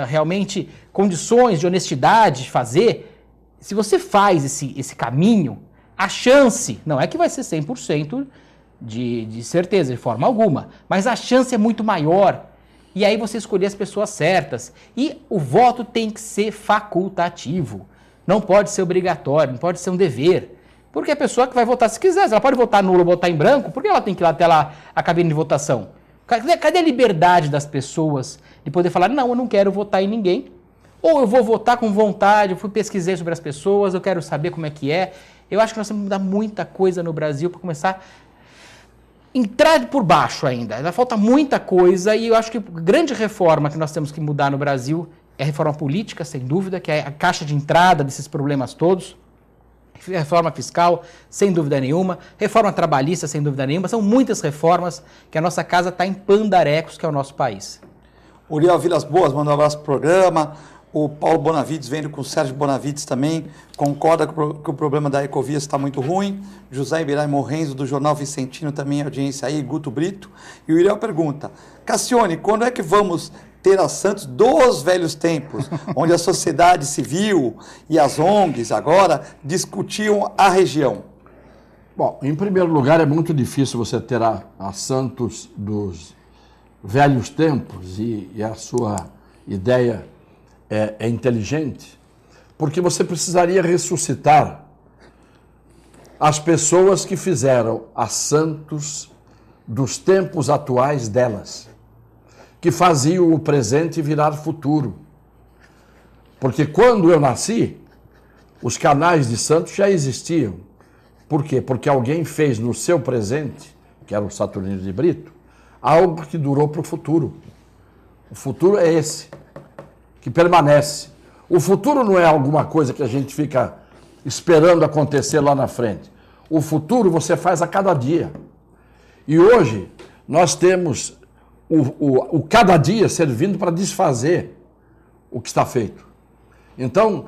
realmente condições de honestidade de fazer. Se você faz esse caminho, a chance, não é que vai ser 100% de certeza, de forma alguma, mas a chance é muito maior. E aí você escolher as pessoas certas. E o voto tem que ser facultativo. Não pode ser obrigatório, não pode ser um dever. Porque a pessoa que vai votar se quiser, ela pode votar nulo ou votar em branco, por que ela tem que ir lá até lá a cabine de votação? Cadê a liberdade das pessoas de poder falar, não, eu não quero votar em ninguém, ou eu vou votar com vontade, eu pesquisei sobre as pessoas, eu quero saber como é que é. Eu acho que nós temos que mudar muita coisa no Brasil para começar entrar por baixo ainda falta muita coisa, e eu acho que a grande reforma que nós temos que mudar no Brasil é a reforma política, sem dúvida, que é a caixa de entrada desses problemas todos, reforma fiscal, sem dúvida nenhuma, reforma trabalhista, sem dúvida nenhuma, são muitas reformas que a nossa casa está em pandarecos, que é o nosso país. Uriel Vilas Boas mandou um abraço pro programa. O Paulo Bonavides, vendo com o Sérgio Bonavides também, concorda que o problema da Ecovias está muito ruim. José Ibirai Morrenzo, do Jornal Vicentino, também audiência aí, Guto Brito. E o Uriel pergunta, Cassione, quando é que vamos ter a Santos dos velhos tempos, onde a sociedade civil e as ONGs agora discutiam a região? Bom, em primeiro lugar, é muito difícil você ter a Santos dos velhos tempos, e a sua ideia é inteligente, porque você precisaria ressuscitar as pessoas que fizeram a Santos dos tempos atuais delas, que faziam o presente virar futuro. Porque quando eu nasci, os canais de Santos já existiam. Por quê? Porque alguém fez no seu presente, que era o Saturnino de Brito, algo que durou para o futuro. O futuro é esse, que permanece. O futuro não é alguma coisa que a gente fica esperando acontecer lá na frente. O futuro você faz a cada dia. E hoje nós temos o cada dia servindo para desfazer o que está feito. Então,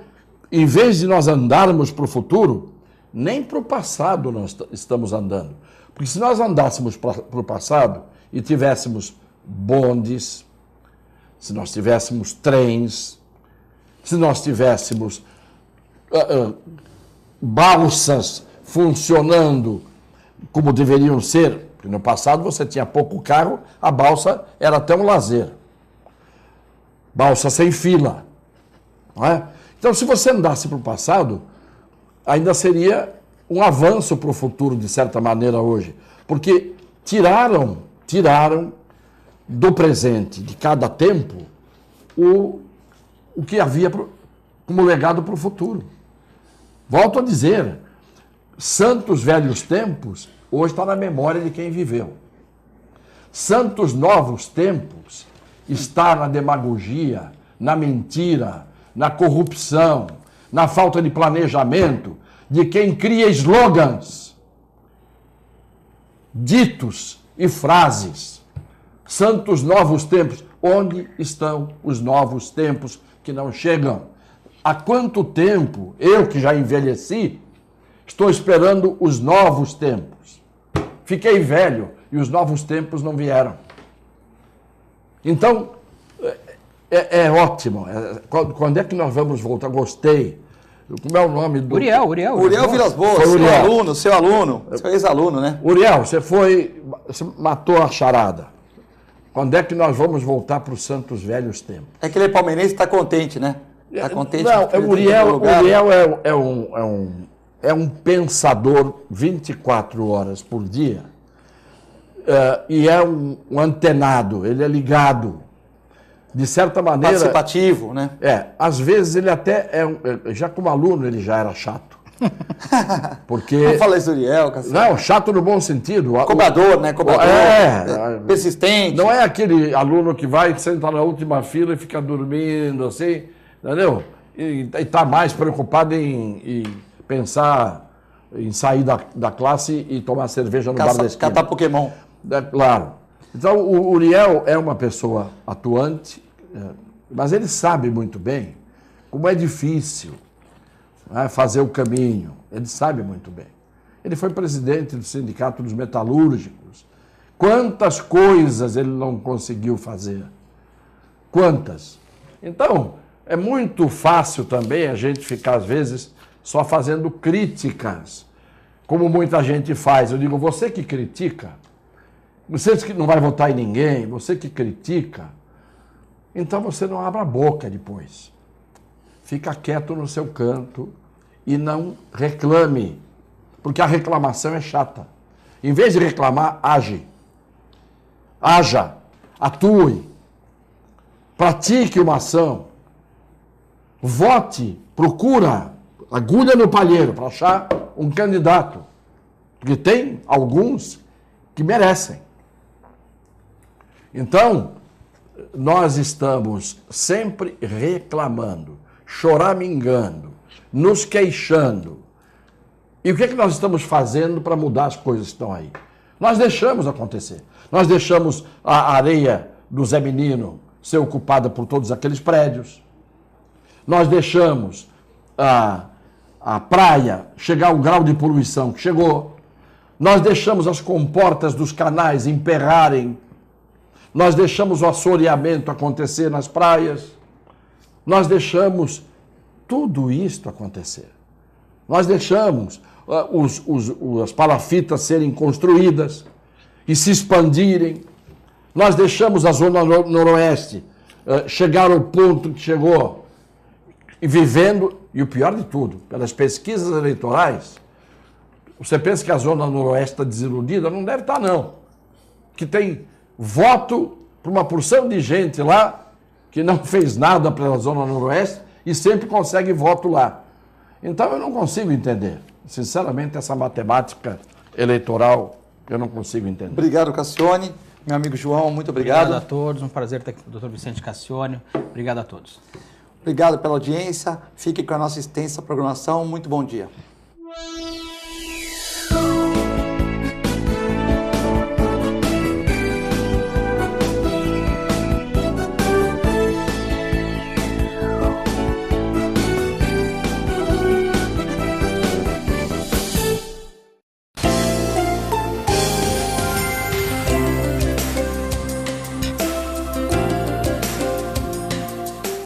em vez de nós andarmos para o futuro, nem para o passado nós estamos andando. Porque se nós andássemos para o passado e tivéssemos bondes, se nós tivéssemos trens, se nós tivéssemos balsas funcionando como deveriam ser, porque no passado você tinha pouco carro, a balsa era até um lazer. Balsa sem fila. Não é? Então, se você andasse para o passado, ainda seria um avanço para o futuro, de certa maneira, hoje. Porque tiraram do presente, de cada tempo, o que havia como legado para o futuro. Volto a dizer, santos velhos tempos, hoje está na memória de quem viveu. Santos novos tempos está na demagogia, na mentira, na corrupção, na falta de planejamento de quem cria slogans, ditos e frases. Santos novos tempos. Onde estão os novos tempos que não chegam? Há quanto tempo, eu que já envelheci, estou esperando os novos tempos? Fiquei velho e os novos tempos não vieram. Então, é ótimo. Quando é que nós vamos voltar? Gostei. Como é o nome do... Uriel Vilas Boas, seu ex-aluno, né? Uriel, você matou a charada. Quando é que nós vamos voltar para os santos velhos tempos? É que ele é palmeirense e está contente, né? Está contente. Não, Uriel é um pensador 24 horas por dia e é um antenado, ele é ligado. De certa maneira... Participativo, né? Às vezes ele até já como aluno ele já era chato. Porque... Não fala isso do Uriel, Cassiano. Não, chato no bom sentido. Cobrador, né? Cobrador. Persistente. Não é aquele aluno que vai, senta na última fila e fica dormindo, assim, entendeu? E está mais preocupado em pensar em sair da classe e tomar cerveja no bar da esquina. Catar Pokémon. Claro. Então, o Uriel é uma pessoa atuante, mas ele sabe muito bem como é difícil fazer o caminho. Ele sabe muito bem. Ele foi presidente do Sindicato dos Metalúrgicos. Quantas coisas ele não conseguiu fazer? Quantas? Então, é muito fácil também a gente ficar, às vezes, só fazendo críticas, como muita gente faz. Eu digo, você que critica, você que não vai votar em ninguém, você que critica, então você não abra a boca depois. Fica quieto no seu canto e não reclame, porque a reclamação é chata. Em vez de reclamar, age. Haja, atue, pratique uma ação, vote, procura, agulha no palheiro para achar um candidato, porque tem alguns que merecem. Então, nós estamos sempre reclamando, choramingando, nos queixando. E o que é que nós estamos fazendo para mudar as coisas que estão aí? Nós deixamos acontecer. Nós deixamos a areia do Zé Menino ser ocupada por todos aqueles prédios. Nós deixamos a praia chegar ao grau de poluição que chegou. Nós deixamos as comportas dos canais emperrarem. Nós deixamos o assoreamento acontecer nas praias. Nós deixamos tudo isto acontecer. Nós deixamos as palafitas serem construídas e se expandirem. Nós deixamos a Zona Noroeste chegar ao ponto que chegou, e vivendo, e o pior de tudo, pelas pesquisas eleitorais, você pensa que a Zona Noroeste está desiludida? Não deve estar, não. Que tem voto para uma porção de gente lá que não fez nada pela Zona Noroeste e sempre consegue voto lá. Então eu não consigo entender. Sinceramente, essa matemática eleitoral eu não consigo entender. Obrigado, Cassione. Meu amigo João, muito obrigado. Obrigado a todos. Um prazer estar aqui com o Dr. Vicente Cassione. Obrigado a todos. Obrigado pela audiência. Fique com a nossa extensa programação. Muito bom dia.